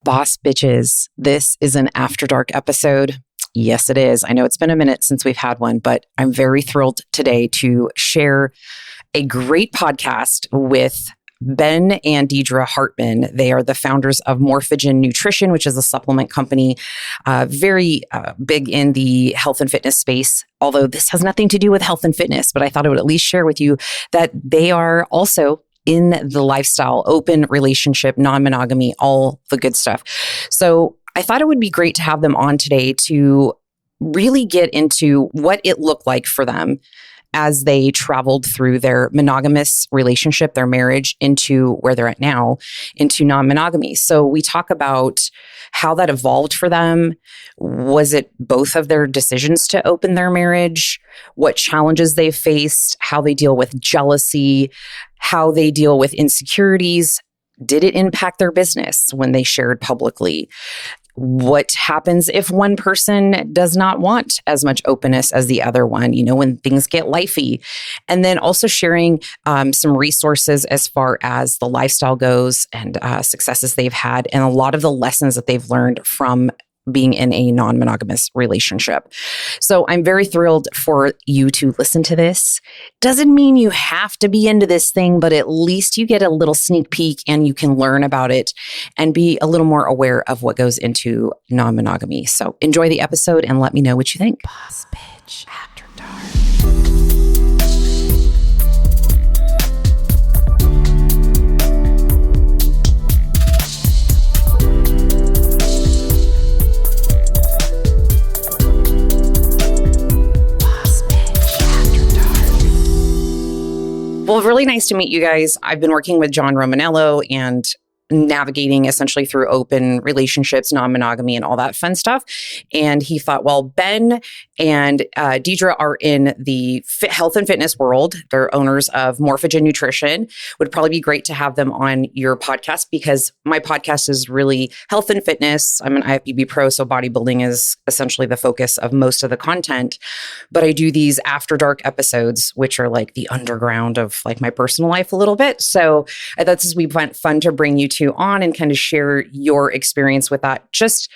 Boss bitches, this is an After Dark episode. Yes, it is. I know it's been a minute since we've had one, but I'm very thrilled today to share a great podcast with Ben and Dedra Hartman. They are the founders of Morphogen Nutrition, which is a supplement company, very big in the health and fitness space. Although this has nothing to do with health and fitness, but I thought I would at least share with you that they are also in the lifestyle, open relationship, non-monogamy, all the good stuff. So I thought it would be great to have them on today to really get into what it looked like for them as they traveled through their monogamous relationship, their marriage, into where they're at now, into non-monogamy. So we talk about how that evolved for them. Was it both of their decisions to open their marriage? What challenges they faced? How they deal with jealousy? How they deal with insecurities? Did it impact their business when they shared publicly? What happens if one person does not want as much openness as the other one, when things get lifey? And then also sharing some resources as far as the lifestyle goes and successes they've had and a lot of the lessons that they've learned from being in a non-monogamous relationship. So I'm very thrilled for you to listen to this. Doesn't mean you have to be into this thing, but at least you get a little sneak peek and you can learn about it and be a little more aware of what goes into non-monogamy. So enjoy the episode and let me know what you think. Boss Bitch After Dark. Well, really nice to meet you guys. I've been working with John Romanello and navigating essentially through open relationships, non-monogamy, and all that fun stuff. And he thought, well, Ben and Dedra are in the health and fitness world. They're owners of Morphogen Nutrition. Would probably be great to have them on your podcast because my podcast is really health and fitness. I'm an IFBB pro, so bodybuilding is essentially the focus of most of the content. But I do these After Dark episodes, which are like the underground of like my personal life a little bit. So I thought this would be fun to bring you to on and kind of share your experience with that, just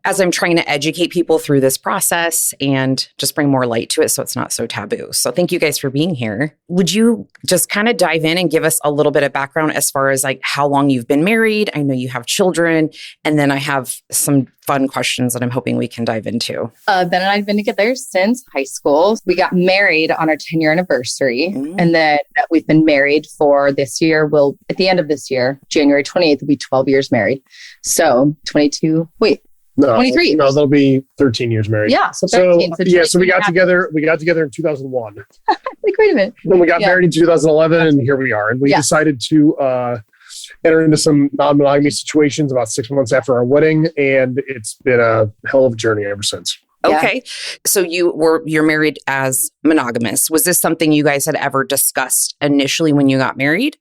as I'm trying to educate people through this process and just bring more light to it so it's not so taboo. So thank you guys for being here. Would you just kind of dive in and give us a little bit of background as far as like how long you've been married? I know you have children, and then I have some fun questions that I'm hoping we can dive into. Ben and I have been together since high school. We got married on our 10-year anniversary. And then we've been married for this year. At the end of this year, January 28th, we'll be 12 years married. So 23. No, that'll be 13 years married. Yeah, so 13. So we got together in 2001. Like, wait a minute. Then we got married in 2011 and here we are. And we decided to enter into some non-monogamy situations about 6 months after our wedding. And it's been a hell of a journey ever since. Okay. So you're married as monogamous. Was this something you guys had ever discussed initially when you got married?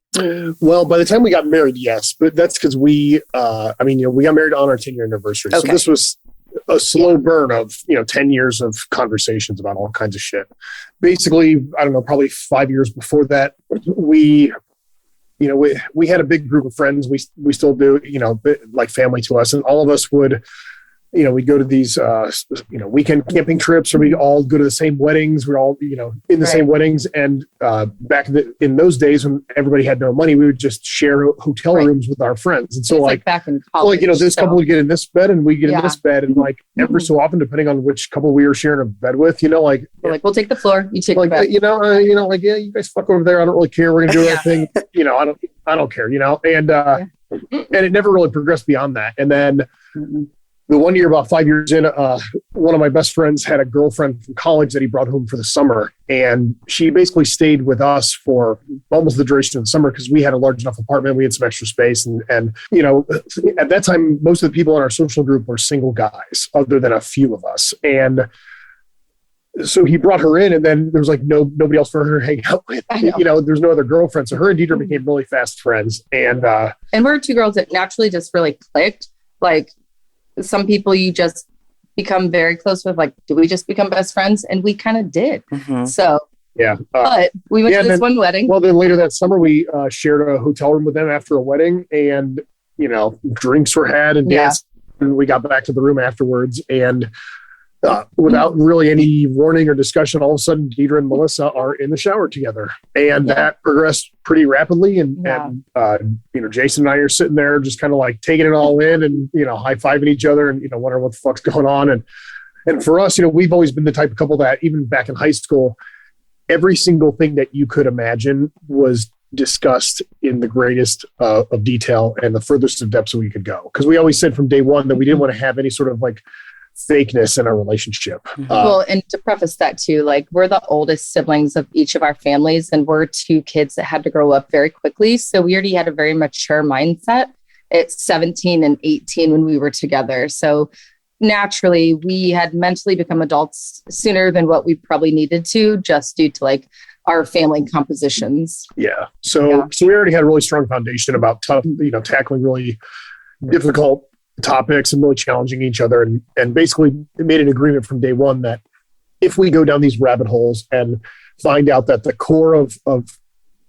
Well, by the time we got married, yes, but that's because we got married on our 10-year anniversary. Okay. So this was a slow burn of, 10 years of conversations about all kinds of shit. Basically, I don't know, probably 5 years before that, we had a big group of friends. We still do, like family to us, and all of us would, we'd go to these, weekend camping trips, or we'd all go to the same weddings. We're all, in the same weddings. And back in those days when everybody had no money, we would just share hotel rooms with our friends. And so like back in college, this couple would get in this bed and we get in this bed. And like ever so often, depending on which couple we were sharing a bed with, we're like, we'll take the floor. You take the bed. You guys fuck over there. I don't really care. We're going to do our thing. I don't care, and it never really progressed beyond that. And then the one year, about 5 years in, one of my best friends had a girlfriend from college that he brought home for the summer. And she basically stayed with us for almost the duration of the summer because we had a large enough apartment. We had some extra space. And at that time, most of the people in our social group were single guys, other than a few of us. And so he brought her in, and then there was like nobody else for her to hang out with. There's no other girlfriend. So her and Dedra became really fast friends. And we're two girls that naturally just really clicked. Like, some people you just become very close with, like, did we just become best friends? And we kind of did. So, but we went to this one wedding. Well, then later that summer, we shared a hotel room with them after a wedding. And drinks were had and danced. And we got back to the room afterwards, and without really any warning or discussion, all of a sudden, Dedra and Melissa are in the shower together, and that progressed pretty rapidly. And Jason and I are sitting there just kind of like taking it all in, and high fiving each other, and wondering what the fuck's going on. And for us, we've always been the type of couple that even back in high school, every single thing that you could imagine was discussed in the greatest of detail and the furthest of depths that we could go. Because we always said from day one that we didn't want to have any sort of like fakeness in our relationship. Well, and to preface that too, like we're the oldest siblings of each of our families, and we're two kids that had to grow up very quickly. So we already had a very mature mindset at 17 and 18 when we were together. So naturally, we had mentally become adults sooner than what we probably needed to, just due to like our family compositions. Yeah. So we already had a really strong foundation about tackling really difficult topics and really challenging each other. And basically made an agreement from day one that if we go down these rabbit holes and find out that the core of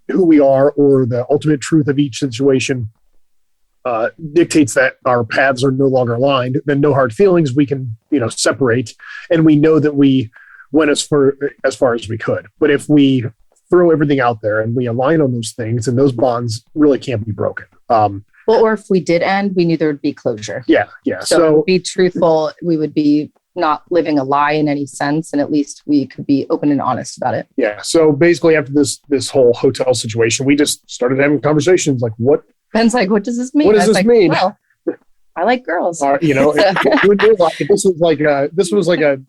who we are or the ultimate truth of each situation dictates that our paths are no longer aligned, then no hard feelings, we can, separate. And we know that we went as far as we could. But if we throw everything out there and we align on those things, and those bonds really can't be broken. Or if we did end, we knew there would be closure. Yeah. So to be truthful, we would be not living a lie in any sense. And at least we could be open and honest about it. Yeah. So basically after this whole hotel situation, we just started having conversations like, Ben's like, what does this mean? What does this mean? Well, I like girls. This was like a.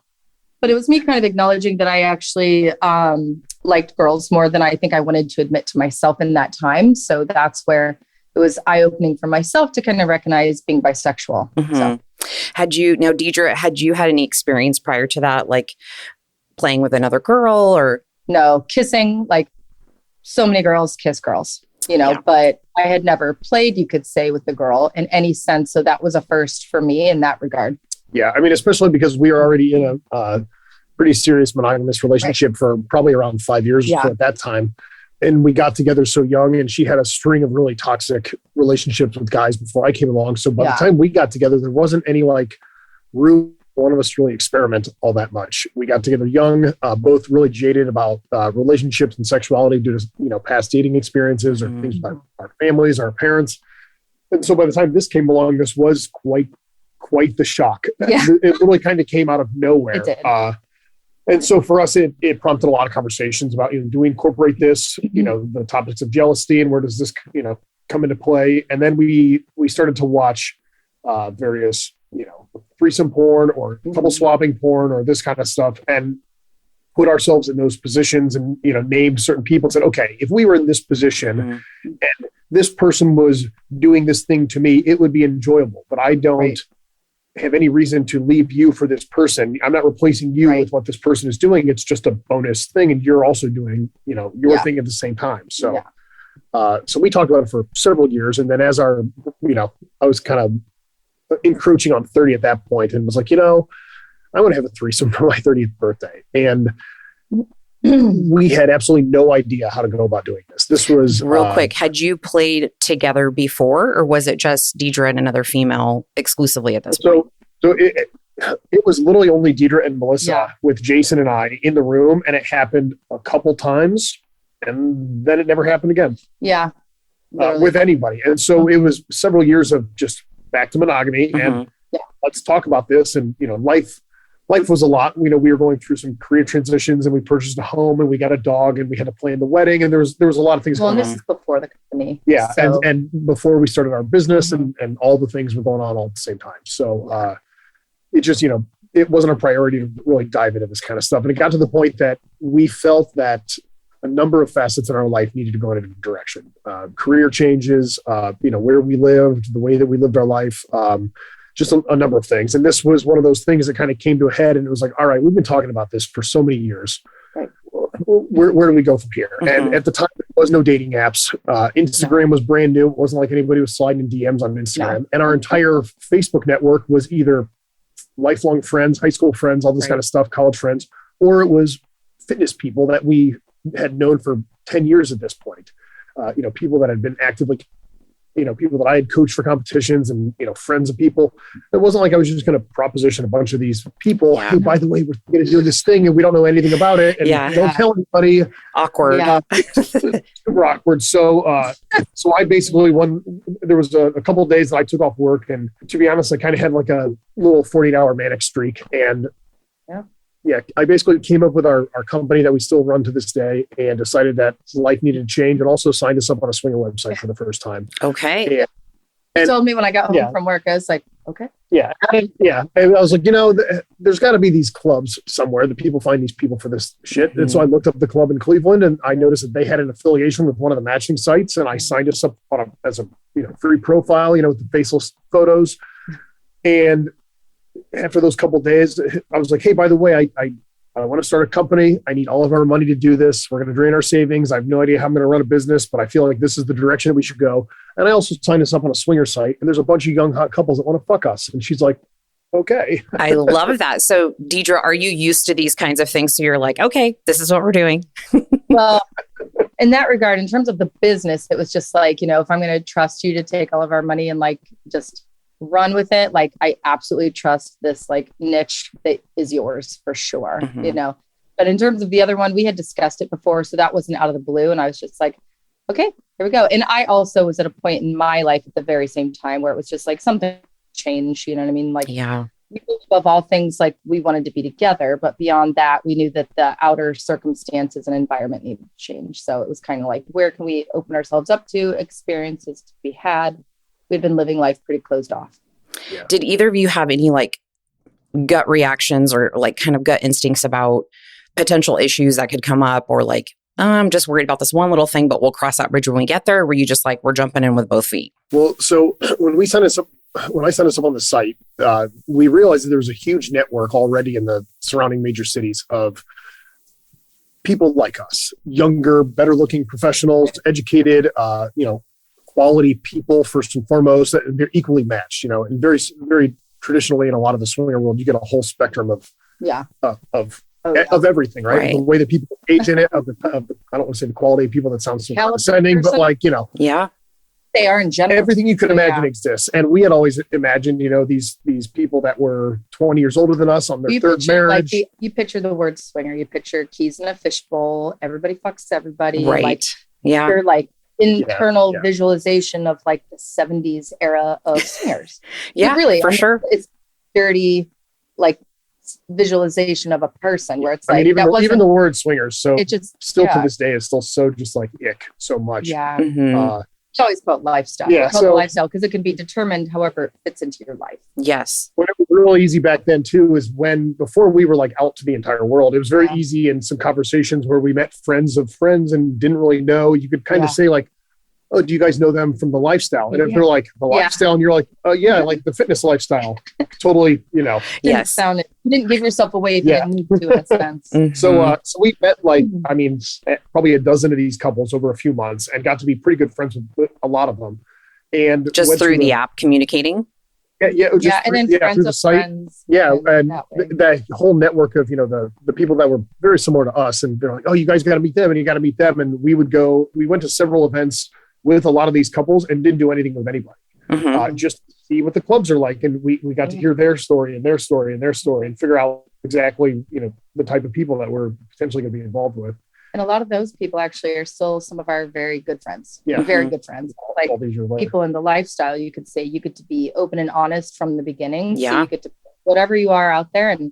But it was me kind of acknowledging that I actually liked girls more than I think I wanted to admit to myself in that time. So that's where it was eye-opening for myself to kind of recognize being bisexual. Mm-hmm. So. Dedra, had you had any experience prior to that, like playing with another girl or? No, kissing, like so many girls kiss girls. But I had never played, you could say, with the girl in any sense. So that was a first for me in that regard. Yeah. I mean, especially because we were already in a pretty serious monogamous relationship for probably around 5 years at that time. And we got together so young, and she had a string of really toxic relationships with guys before I came along. So by the time we got together, there wasn't any like room for one of us to really experiment all that much. We got together young, both really jaded about relationships and sexuality due to past dating experiences or things about our families, our parents. And so by the time this came along, this was quite the shock. Yeah. It really kind of came out of nowhere. It did. And so for us, it prompted a lot of conversations about, do we incorporate this, the topics of jealousy and where does this, come into play? And then we started to watch various, threesome porn or couple swapping porn or this kind of stuff, and put ourselves in those positions and, named certain people and said, okay, if we were in this position and this person was doing this thing to me, it would be enjoyable, but I don't have any reason to leave you for this person. I'm not replacing you with what this person is doing. It's just a bonus thing. And you're also doing, your thing at the same time. So, so we talked about it for several years. And then as I was kind of encroaching on 30 at that point and was like, I want to have a threesome for my 30th birthday. And we had absolutely no idea how to go about doing this. This was real quick. Had you played together before, or was it just Dedra and another female exclusively at this point? So it was literally only Dedra and Melissa with Jason and I in the room, and it happened a couple times, and then it never happened again. Yeah, with anybody. And so it was several years of just back to monogamy, and let's talk about this. And life was a lot. We were going through some career transitions, and we purchased a home, and we got a dog, and we had to plan the wedding, and there was a lot of things going on. Well, this is before the company. Yeah, so. and before we started our business, and all the things were going on all at the same time. So it just, it wasn't a priority to really dive into this kind of stuff. And it got to the point that we felt that a number of facets in our life needed to go in a different direction. Career changes, where we lived, the way that we lived our life, just a number of things. And this was one of those things that kind of came to a head, and it was like, all right, we've been talking about this for so many years. Right. Where do we go from here? And at the time, there was no dating apps. Instagram was brand new. It wasn't like anybody was sliding in DMs on Instagram. And our entire Facebook network was either lifelong friends, high school friends, all this kind of stuff, college friends, or it was fitness people that we had known for 10 years at this point. People that had been actively people that I had coached for competitions and, friends of people. It wasn't like I was just going to proposition a bunch of these people. Yeah. Hey, by the way, we're going to do this thing and we don't know anything about it. And don't tell anybody. Awkward. Super awkward. So I basically there was a couple of days that I took off work. And to be honest, I kind of had like a little 48-hour manic streak. And I basically came up with our company that we still run to this day and decided that life needed to change, and also signed us up on a swinger website for the first time. Okay. And told me when I got home from work, I was like, okay. Yeah. And I was like, there's got to be these clubs somewhere that people find these people for this shit. Mm-hmm. And so I looked up the club in Cleveland, and I noticed that they had an affiliation with one of the matching sites, and I signed us up as a free profile, with the faceless photos. And after those couple of days, I was like, hey, by the way, I want to start a company. I need all of our money to do this. We're going to drain our savings. I have no idea how I'm going to run a business, but I feel like this is the direction that we should go. And I also signed us up on a swinger site, and there's a bunch of young hot couples that want to fuck us. And she's like, okay. I love that. So Dedra, are you used to these kinds of things? So you're like, okay, this is what we're doing. Well, in that regard, in terms of the business, it was just like, if I'm going to trust you to take all of our money and like just run with it, like I absolutely trust this like niche that is yours for sure. Mm-hmm. But in terms of the other one, we had discussed it before, so that wasn't out of the blue, and I was just like, okay, here we go. And I also was at a point in my life at the very same time where it was just like something changed, you know what I mean? Like, above all things, like we wanted to be together, but beyond that, we knew that the outer circumstances and environment needed to change. So it was kind of like, where can we open ourselves up to experiences to be had? We'd been living life pretty closed off. Yeah. Did either of you have any like gut reactions or like kind of gut instincts about potential issues that could come up, or like, I'm just worried about this one little thing, but we'll cross that bridge when we get there? Or were you just like, we're jumping in with both feet? Well, so when I signed us up on the site, we realized that there was a huge network already in the surrounding major cities of people like us, younger, better looking professionals, educated, quality people first and foremost, that they're equally matched, and very, very traditionally in a lot of the swinger world, you get a whole spectrum of everything, right? The way that people age in it, I don't want to say the quality of people, that sounds so condescending, but like, they are in general. Everything you could imagine exists. And we had always imagined, these people that were 20 years older than us on their third marriage. Like you picture the word swinger, you picture keys in a fishbowl, everybody fucks everybody. Right. Like, you're like internal visualization of like the 70s era of swingers. Really, for sure. It's dirty, like visualization of a person where it's like, even the word swingers. So it just still to this day is still so just like ick so much. Yeah. Mm-hmm. It's always about lifestyle. Yeah, it's about lifestyle because it can be determined however it fits into your life. Yes. What was really easy back then too is before we were like out to the entire world, it was very easy in some conversations where we met friends of friends and didn't really know. You could kind of say like, oh, do you guys know them from the lifestyle? And if they're like the lifestyle, and you're like, oh yeah, like the fitness lifestyle. Totally, Yes. You didn't give yourself away if you didn't need to, in a sense. Mm-hmm. So we met probably a dozen of these couples over a few months and got to be pretty good friends with a lot of them. And just through the app communicating. And then friends of friends. Yeah, and that whole network of the people that were very similar to us, and they're like, oh, you guys got to meet them, and you got to meet them, and we went to several events with a lot of these couples and didn't do anything with anybody. Mm-hmm. Just to see what the clubs are like, and we got to hear their story and their story and their story, and figure out exactly the type of people that we're potentially going to be involved with. And a lot of those people actually are still some of our very good friends. Yeah. Very good friends. Like people in the lifestyle, you could say you get to be open and honest from the beginning. Yeah. So you get to put whatever you are out there, and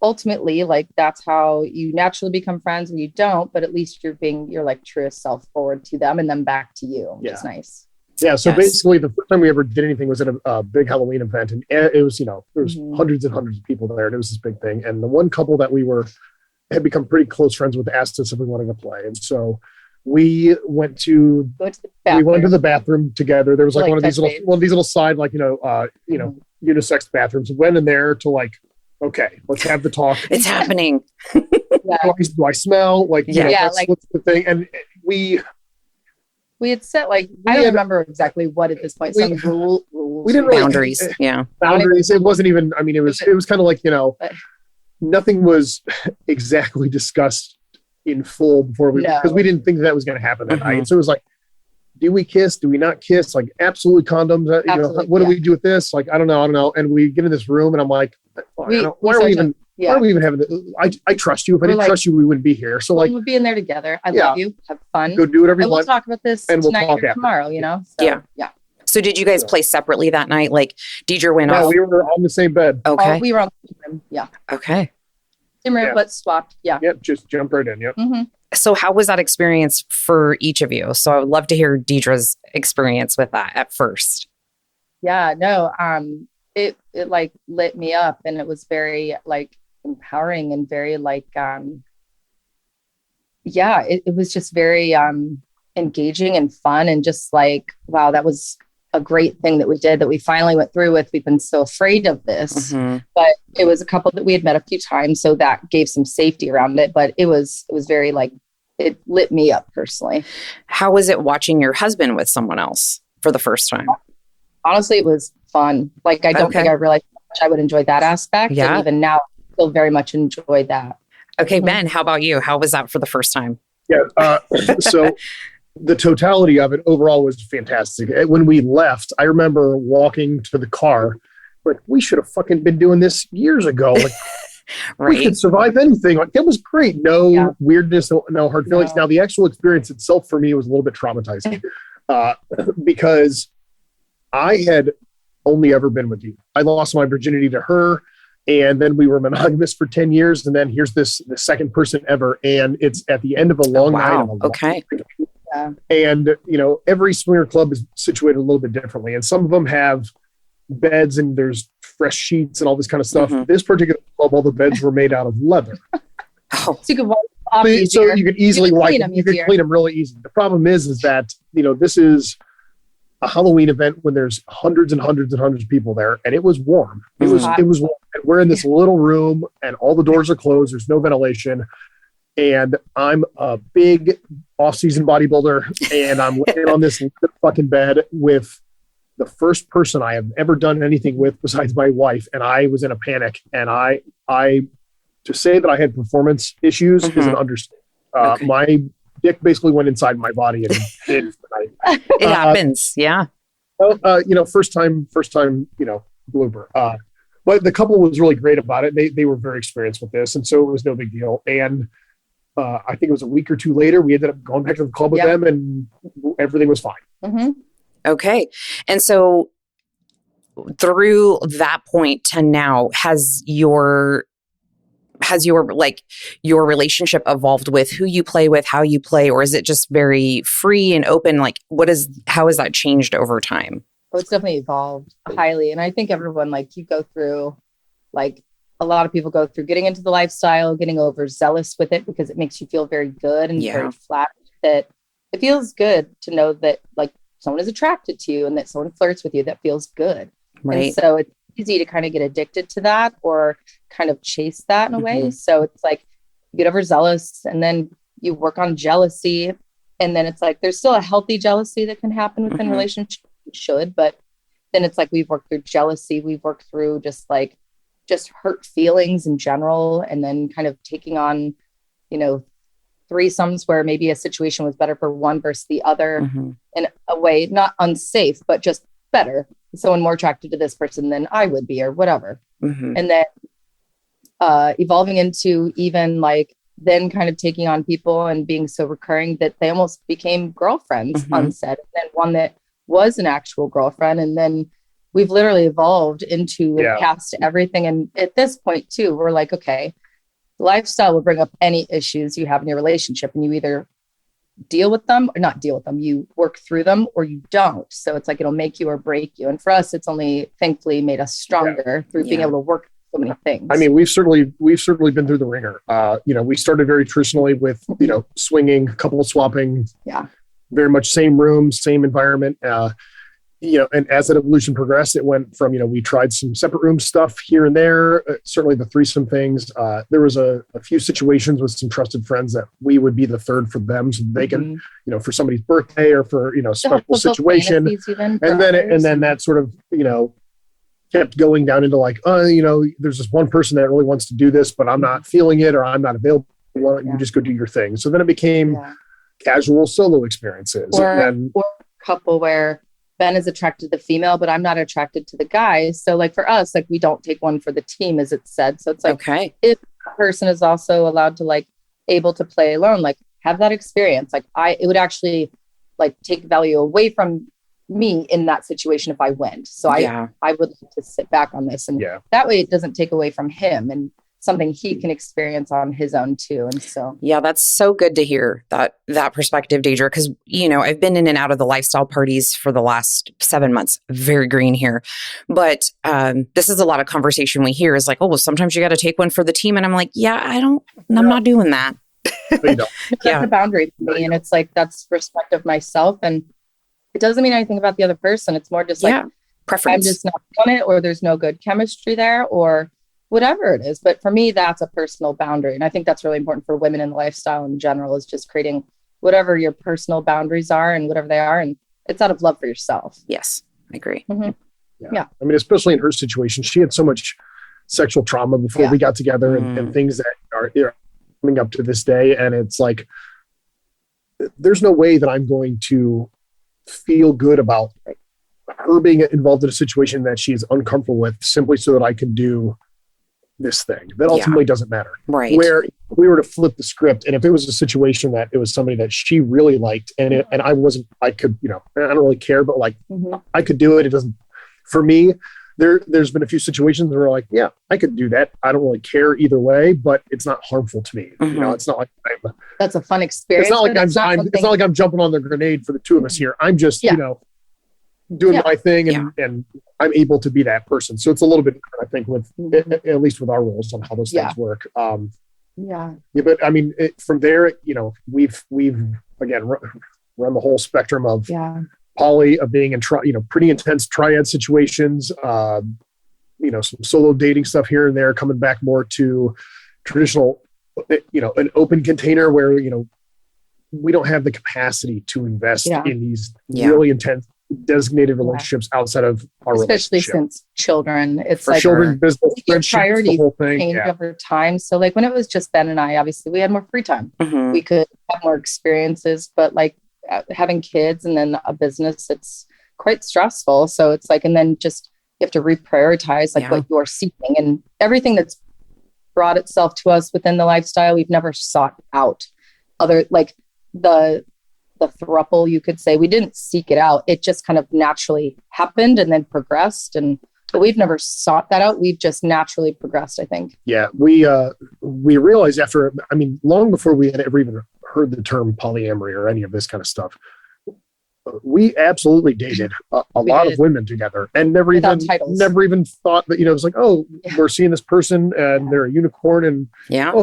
ultimately, like that's how you naturally become friends, and you don't, but at least you're being your like truest self forward to them and then back to you, which is nice. Yeah. So basically the first time we ever did anything was at a big Halloween event, and it was, there was hundreds and hundreds of people there, and it was this big thing. And the one couple that we had become pretty close friends with asked us if we wanted to play. And so we went to the bathroom together. There was like one of these little side, like, unisex bathrooms. We went in there to like, okay, let's have the talk. It's happening. Do I smell? Like, what's the thing? And we had set like, I don't remember exactly what at this point, some rules. We didn't boundaries. Boundaries. It wasn't even, it was kind of like, nothing was exactly discussed in full before because we didn't think that was going to happen that night. And so it was like, do we kiss? Do we not kiss? Like, absolutely condoms. What do we do with this? Like, I don't know. And we get in this room and I'm like, why are we even having this? I trust you. If I didn't trust you, we wouldn't be here. So like, we'll be in there together. I love you. Have fun. Go do whatever you want. We'll talk about this and tonight or tomorrow, So, yeah. So did you guys play separately that night? Like Dedra went off? No, we were on the same bed. Okay. We were on the same room. Yeah. Okay. Same room, but swapped. Yeah. Yep. Just jump right in. Yep. Mm-hmm. So how was that experience for each of you? So I would love to hear Dedra's experience with that at first. Yeah, no, it like lit me up, and it was very like empowering and very like, it was just very engaging and fun, and just like, wow, that was a great thing that we did, that we finally went through with. We've been so afraid of this, but it was a couple that we had met a few times. So that gave some safety around it, but it was very like, it lit me up personally. How was it watching your husband with someone else for the first time? Honestly, it was fun. Like, I don't think I realized how much I would enjoy that aspect. Yeah. And even now, I still very much enjoy that. Okay, Ben, how about you? How was that for the first time? Yeah. So the totality of it overall was fantastic. When we left, I remember walking to the car, like, we should have fucking been doing this years ago. Like, right. We could survive anything. Like, it was great. No weirdness, no hard feelings. Now, the actual experience itself for me was a little bit traumatizing because I had only ever been with you. I lost my virginity to her, and then we were monogamous for 10 years. And then here's the second person ever. And it's at the end of a long night. Okay. And, every swinger club is situated a little bit differently. And some of them have beds and there's fresh sheets and all this kind of stuff. This particular club, all the beds were made out of leather. So you could wipe off so you could easily wipe them. You could clean them really easy. The problem is that, this is a Halloween event when there's hundreds and hundreds and hundreds of people there, and it was warm. It was warm. And we're in this little room and all the doors are closed. There's no ventilation. And I'm a big off-season bodybuilder, and I'm laying on this fucking bed with the first person I have ever done anything with besides my wife. And I was in a panic. And I to say that I had performance issues is an understatement. My dick basically went inside my body, and it happens. Yeah. First time, blooper. But the couple was really great about it. They were very experienced with this. And so it was no big deal. And I think it was a week or two later, we ended up going back to the club with them, and everything was fine. Okay. And so through that point to now, has your relationship evolved with who you play with, how you play, or is it just very free and open? Like, how has that changed over time? Oh, it's definitely evolved highly. And I think everyone, like, you go through, like, a lot of people go through getting into the lifestyle, getting overzealous with it because it makes you feel very good and very flat. That it feels good to know that, like, someone is attracted to you and that someone flirts with you. That feels good. Right. And so it's easy to kind of get addicted to that or kind of chase that in a way. So it's like you get overzealous and then you work on jealousy. And then it's like, there's still a healthy jealousy that can happen within relationships. It should, but then it's like, we've worked through jealousy. We've worked through just hurt feelings in general. And then kind of taking on, threesomes where maybe a situation was better for one versus the other in a way, not unsafe, but just better. Someone more attracted to this person than I would be or whatever. And then evolving into even like then kind of taking on people and being so recurring that they almost became girlfriends on set. And then one that was an actual girlfriend. And then we've literally evolved into past everything. And at this point too, we're like, okay, lifestyle will bring up any issues you have in your relationship, and you either deal with them or not deal with them. You work through them or you don't. So it's like, it'll make you or break you. And for us, it's only thankfully made us stronger through being able to work so many things. I mean, we've certainly been through the ringer. We started very traditionally with, swinging, couple swapping, very much same room, same environment. And as that evolution progressed, it went from, we tried some separate room stuff here and there, certainly the threesome things. There was a few situations with some trusted friends that we would be the third for them so they can, for somebody's birthday or for, special situation. And then that sort of, kept going down into like, there's this one person that really wants to do this, but I'm not feeling it or I'm not available. You just go do your thing. So then it became casual solo experiences. Or couple where Ben is attracted to the female, but I'm not attracted to the guy. So like for us, like we don't take one for the team, as it's said. So it's like, okay, if a person is also allowed to like able to play alone, like have that experience, like it would actually like take value away from me in that situation if I went. So I would like to sit back on this, and that way it doesn't take away from him and something he can experience on his own too. And so, that's so good to hear that perspective, Dedra, because, I've been in and out of the lifestyle parties for the last 7 months, very green here. But this is a lot of conversation we hear is like, oh, well, sometimes you got to take one for the team. And I'm like, I'm not doing that. That's a boundary for me. And it's like, that's respect of myself. And it doesn't mean anything about the other person. It's more just like preference. I'm just not on it, or there's no good chemistry there, or whatever it is. But for me, that's a personal boundary. And I think that's really important for women in the lifestyle in general, is just creating whatever your personal boundaries are and whatever they are. And it's out of love for yourself. Yes, I agree. Mm-hmm. Yeah. I mean, especially in her situation, she had so much sexual trauma before we got together and things that are coming up to this day. And it's like, there's no way that I'm going to feel good about her being involved in a situation that she is uncomfortable with simply so that I can do this thing that ultimately doesn't matter. Right. Where if we were to flip the script, and if it was a situation that it was somebody that she really liked and I wasn't, I could, I don't really care, but like I could do it. It doesn't, for me, there's been a few situations where like, I could do that. I don't really care either way, but it's not harmful to me. It's not like that's a fun experience. It's not like it's not like I'm jumping on the grenade for the two of us here. I'm just, doing my thing and I'm able to be that person. So it's a little bit different, I think, with at least with our roles on how those things work. But I mean, from there, we've again run the whole spectrum of poly, of being in pretty intense triad situations, some solo dating stuff here and there, coming back more to traditional, an open container where, we don't have the capacity to invest in these really intense designated relationships outside of our especially relationship. Since children, it's for like children, business, priorities the whole thing change over time. So like when it was just Ben and I, obviously we had more free time. We could have more experiences, but like having kids and then a business, it's quite stressful. So it's like, and then just you have to reprioritize like what you're seeking, and everything that's brought itself to us within the lifestyle, we've never sought out other, like the throuple, you could say. We didn't seek it out. It just kind of naturally happened and then progressed. But we've never sought that out. We've just naturally progressed, I think. Yeah. We realized long before we had ever even heard the term polyamory or any of this kind of stuff, we absolutely dated a lot of women together and never even thought that, it was like, we're seeing this person and they're a unicorn and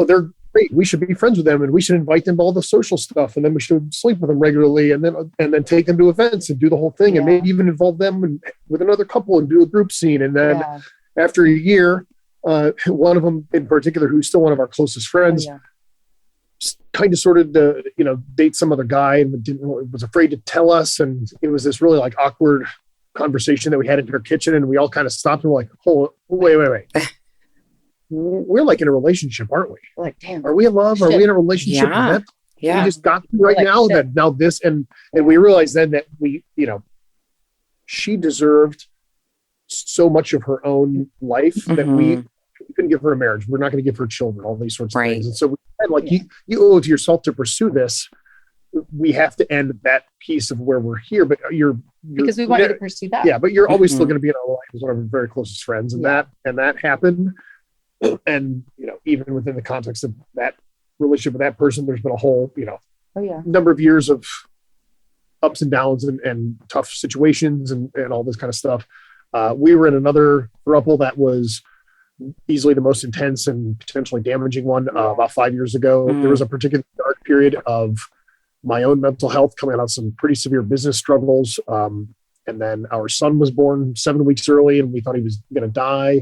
they're great. We should be friends with them and we should invite them to all the social stuff. And then we should sleep with them regularly and then take them to events and do the whole thing and maybe even involve them with another couple and do a group scene. And then after a year, one of them in particular, who's still one of our closest friends, kind of started to, date some other guy and was afraid to tell us. And it was this really like awkward conversation that we had in her kitchen. And we all kind of stopped and were like, oh, wait. We're like in a relationship, aren't we? Like, damn. Are we in love? Are we in a relationship? We just got to right now that now this, and we realized then that she deserved so much of her own life that we couldn't give her a marriage. We're not going to give her children, all these sorts of things. And so we said, like, you owe it to yourself to pursue this. We have to end that piece of where we're here, but you're because we wanted to pursue that. Yeah, but you're always still going to be in our life as one of our very closest friends, and that happened. And, even within the context of that relationship with that person, there's been a whole, number of years of ups and downs and tough situations and all this kind of stuff. We were in another throuple that was easily the most intense and potentially damaging one about 5 years ago. There was a particular dark period of my own mental health coming out of some pretty severe business struggles. And then our son was born 7 weeks early and we thought he was going to die.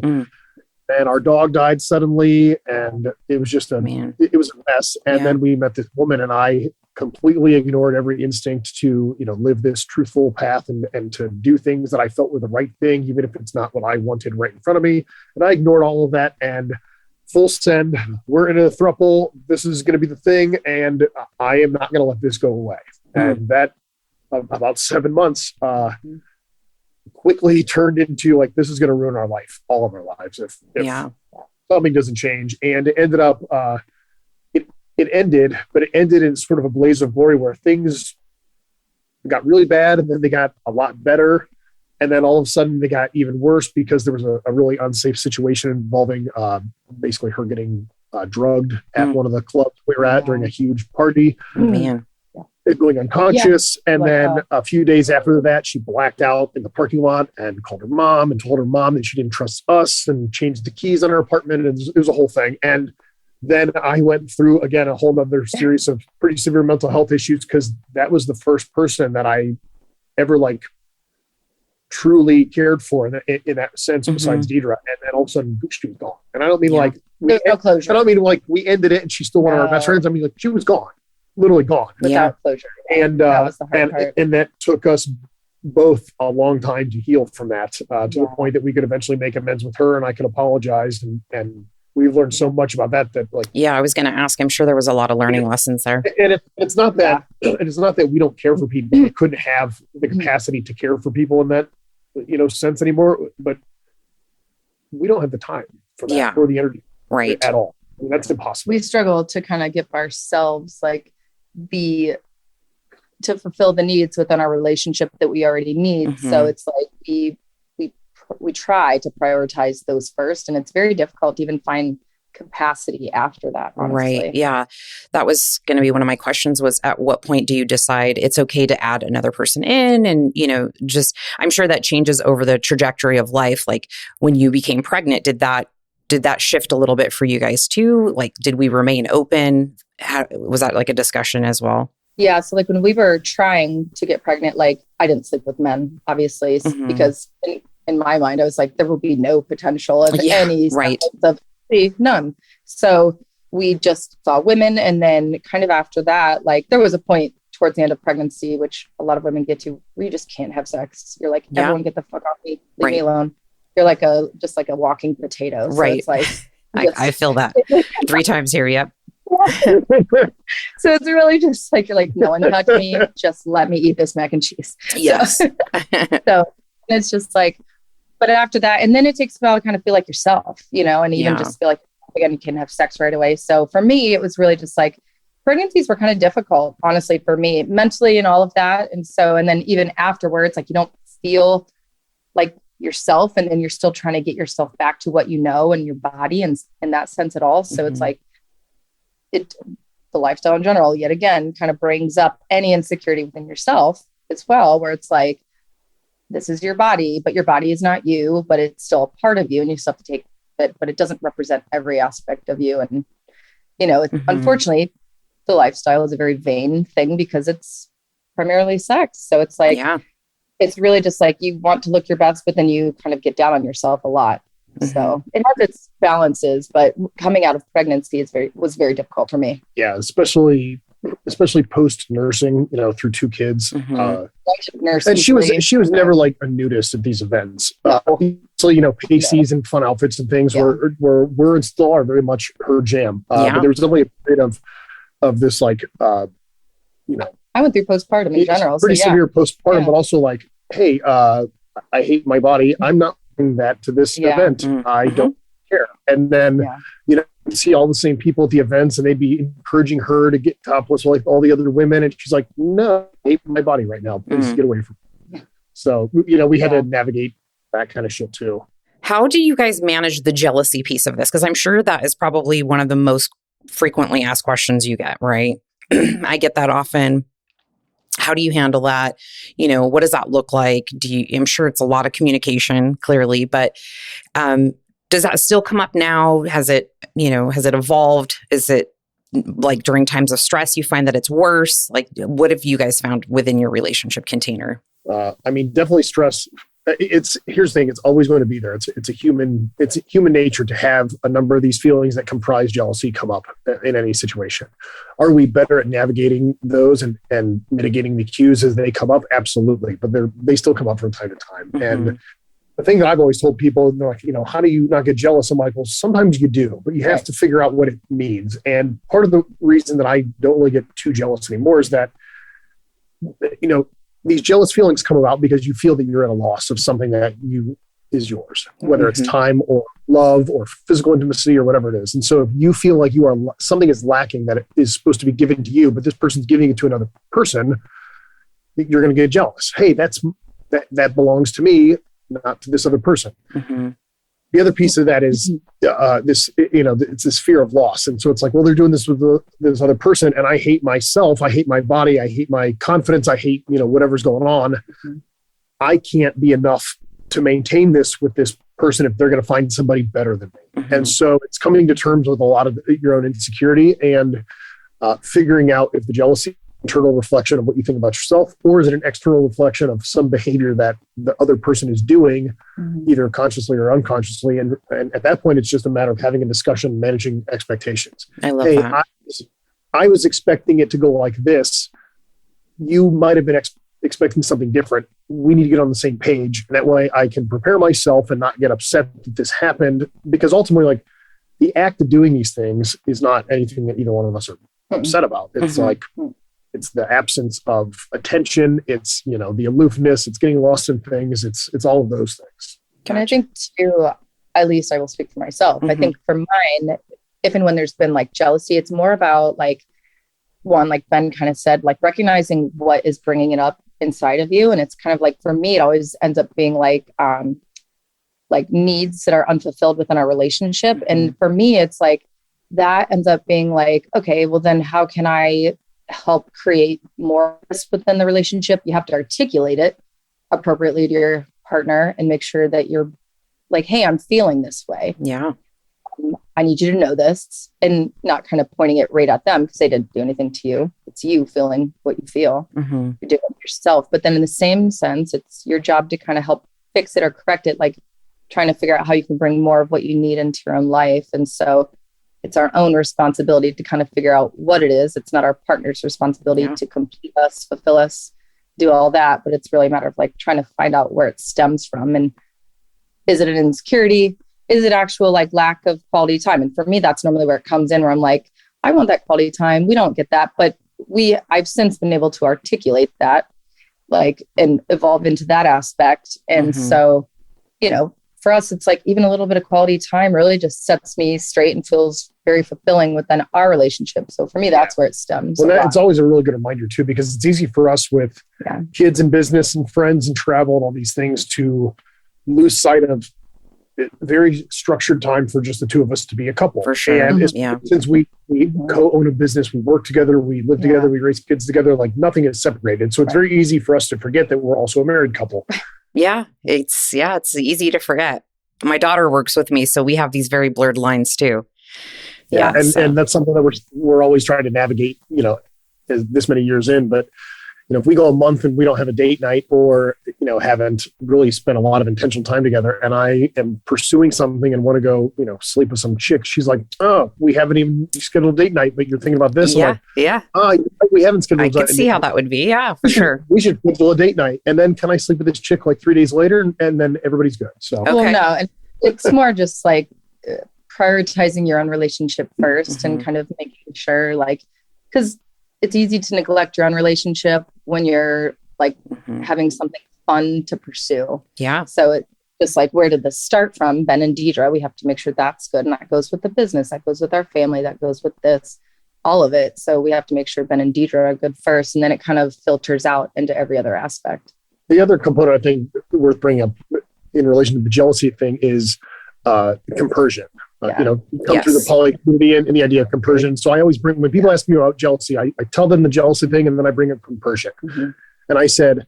And our dog died suddenly, and it was just it was a mess. And then we met this woman, and I completely ignored every instinct to, live this truthful path and to do things that I felt were the right thing, even if it's not what I wanted right in front of me. And I ignored all of that and full send. We're in a throuple. This is going to be the thing, and I am not going to let this go away. And that about 7 months, quickly turned into like, this is going to ruin our life, all of our lives, if something doesn't change. And it ended up, it ended in sort of a blaze of glory where things got really bad and then they got a lot better. And then all of a sudden they got even worse because there was a really unsafe situation involving basically her getting drugged at one of the clubs we were at during a huge party. Man. Going unconscious. And then a few days after that, she blacked out in the parking lot and called her mom and told her mom that she didn't trust us and changed the keys on her apartment. And it was a whole thing. And then I went through, again, a whole other series of pretty severe mental health issues because that was the first person that I ever like truly cared for in that sense, besides Dedra. And then all of a sudden she was gone. And I don't mean like, no closure. I don't mean like we ended it and she's still one of our best friends. I mean like she was gone. Literally gone. Without closure. And that was the hard part. And that took us both a long time to heal from that, to the point that we could eventually make amends with her and I could apologize. And we've learned so much about that like. Yeah, I was going to ask. I'm sure there was a lot of learning lessons there. And it's not that it's not that we don't care for people. We couldn't have the capacity to care for people in that sense anymore. But we don't have the time for that or the energy at all. I mean, that's impossible. We struggle to kind of give ourselves like to fulfill the needs within our relationship that we already need. So it's like we try to prioritize those first, and it's very difficult to even find capacity after that, honestly. Right. Yeah. That was going to be one of my questions was at what point do you decide it's okay to add another person in? And, just, I'm sure that changes over the trajectory of life. Like when you became pregnant, did that shift a little bit for you guys too? Like, did we remain open? Was that like a discussion as well? Yeah. So like when we were trying to get pregnant, like I didn't sleep with men, obviously, because in my mind, I was like, there will be no potential of any of none. So we just saw women. And then kind of after that, like there was a point towards the end of pregnancy, which a lot of women get to, where you just can't have sex. You're like, everyone get the fuck off me, leave me alone. You're like just like a walking potato. So it's like, I feel that 3 times here. Yep. So it's really just like, you're like, no one touch me. Just let me eat this mac and cheese. Yes. So it's just like, but after that, and then it takes a while to kind of feel like yourself, and even just feel like, again, you can have sex right away. So for me, it was really just like, pregnancies were kind of difficult, honestly, for me, mentally and all of that. And so, and then even afterwards, like you don't feel like yourself, and then you're still trying to get yourself back to what you know and your body and in that sense at all. So it's like the lifestyle in general, yet again, kind of brings up any insecurity within yourself as well, where it's like, this is your body, but your body is not you, but it's still a part of you and you still have to take it, but it doesn't represent every aspect of you. And, unfortunately, the lifestyle is a very vain thing because it's primarily sex. So it's like, it's really just like you want to look your best, but then you kind of get down on yourself a lot. So it has its balances, but coming out of pregnancy was very difficult for me. Yeah, especially post nursing, through 2 kids. And she was never like a nudist at these events. So pasties and fun outfits and things were and still are very much her jam. But there was definitely a period of this like I went through postpartum in general. Pretty severe postpartum, but also like, hey, I hate my body. I'm not bringing that to this event. I don't care. And then, see all the same people at the events and they'd be encouraging her to get topless like all the other women. And she's like, no, I hate my body right now. Please get away from me. So, we had to navigate that kind of shit too. How do you guys manage the jealousy piece of this? Because I'm sure that is probably one of the most frequently asked questions you get, right? I get that often. How do you handle that? What does that look like? I'm sure it's a lot of communication, clearly, but does that still come up now? Has it evolved? Is it like during times of stress, you find that it's worse? Like, what have you guys found within your relationship container? Definitely stress. Here's the thing. It's always going to be there. It's human nature to have a number of these feelings that comprise jealousy come up in any situation. Are we better at navigating those and mitigating the cues as they come up? Absolutely. But they still come up from time to time. And the thing that I've always told people, they're like, how do you not get jealous? I'm like, well, sometimes you do, but you have to figure out what it means. And part of the reason that I don't really get too jealous anymore is that, these jealous feelings come about because you feel that you're at a loss of something that is yours, whether it's time or love or physical intimacy or whatever it is. And so if you feel like something is lacking that is supposed to be given to you, but this person's giving it to another person, you're going to get jealous. Hey, that belongs to me, not to this other person. The other piece of that is it's this fear of loss. And so it's like, well, they're doing this with this other person, and I hate myself. I hate my body. I hate my confidence. I hate, whatever's going on. I can't be enough to maintain this with this person if they're going to find somebody better than me. And so it's coming to terms with a lot of your own insecurity and figuring out if the jealousy internal reflection of what you think about yourself, or is it an external reflection of some behavior that the other person is doing, either consciously or unconsciously? And at that point, it's just a matter of having a discussion, managing expectations. I love that. I was expecting it to go like this. You might have been expecting something different. We need to get on the same page. And that way I can prepare myself and not get upset that this happened, because ultimately, like, the act of doing these things is not anything that either one of us are upset about. It's like, it's the absence of attention. It's, the aloofness. It's getting lost in things. It's all of those things. And I think too, at least I will speak for myself. I think for mine, if and when there's been like jealousy, it's more about like, one, like Ben kind of said, like recognizing what is bringing it up inside of you. And it's kind of like, for me, it always ends up being like needs that are unfulfilled within our relationship. And for me, it's like, that ends up being like, okay, well then how can I help create more within the relationship? You have to articulate it appropriately to your partner and make sure that you're like, hey, I'm feeling this way. Yeah. I need you to know this, and not kind of pointing it right at them because they didn't do anything to you. It's you feeling what you feel. You're doing it yourself. But then in the same sense, it's your job to kind of help fix it or correct it, like trying to figure out how you can bring more of what you need into your own life. And so it's our own responsibility to kind of figure out what it is. It's not our partner's responsibility to complete us, fulfill us, do all that. But it's really a matter of like trying to find out where it stems from. And is it an insecurity? Is it actual like lack of quality time? And for me, that's normally where it comes in, where I'm like, I want that quality time. We don't get that. But I've since been able to articulate that, like, and evolve into that aspect. And so, for us, it's like even a little bit of quality time really just sets me straight and feels very fulfilling within our relationship. So for me, that's where it stems. Well, it's always a really good reminder too, because it's easy for us with kids and business and friends and travel and all these things to lose sight of very structured time for just the two of us to be a couple. For sure. And since we co-own a business, we work together, we live together, we raise kids together, like nothing is separated. So it's very easy for us to forget that we're also a married couple. Yeah, it's easy to forget. My daughter works with me, so we have these very blurred lines too. And that's something that we're always trying to navigate, this many years in. But if we go a month and we don't have a date night, or haven't really spent a lot of intentional time together, and I am pursuing something and want to go sleep with some chick, she's like, oh, we haven't even scheduled a date night, but you're thinking about this. We haven't scheduled. I can see how that would be. Yeah, for sure. We should schedule a date night, and then can I sleep with this chick like 3 days later, and then everybody's good. So well, no, and it's more just like prioritizing your own relationship first, and kind of making sure, like, because it's easy to neglect your own relationship when you're like having something fun to pursue. Yeah. So it's just like, where did this start from? Ben and Dedra, we have to make sure that's good. And that goes with the business. That goes with our family. That goes with this, all of it. So we have to make sure Ben and Dedra are good first. And then it kind of filters out into every other aspect. The other component I think worth bringing up in relation to the jealousy thing is compersion. Come through the poly community and the idea of compersion. So I always bring, when people ask me about jealousy, I tell them the jealousy thing, and then I bring up compersion. And I said,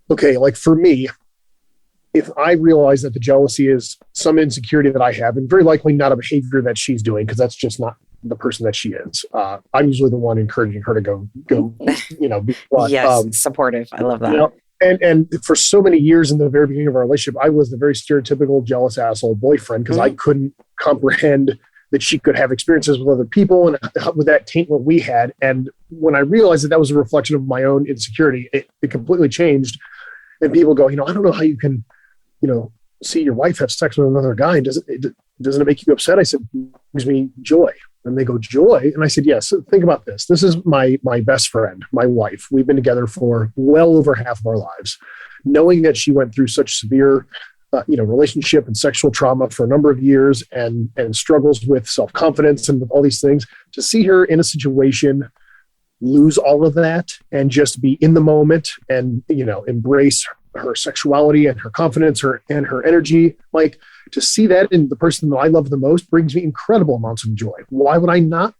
okay, like for me, if I realize that the jealousy is some insecurity that I have, and very likely not a behavior that she's doing, because that's just not the person that she is. I'm usually the one encouraging her to go, be fun. Supportive. I love that. And for so many years in the very beginning of our relationship, I was the very stereotypical jealous asshole boyfriend, because I couldn't comprehend that she could have experiences with other people and would that taint what we had. And when I realized that was a reflection of my own insecurity, it completely changed. And people go, I don't know how you can, see your wife have sex with another guy. Doesn't it make you upset? I said, it gives me joy. And they go, joy? And I said, yes. So think about this. This is my best friend, my wife. We've been together for well over half of our lives. Knowing that she went through such severe relationship and sexual trauma for a number of years and struggles with self-confidence and with all these things, to see her in a situation lose all of that and just be in the moment and, embrace her sexuality and her confidence, and her energy, like to see that in the person that I love the most brings me incredible amounts of joy. Why would I not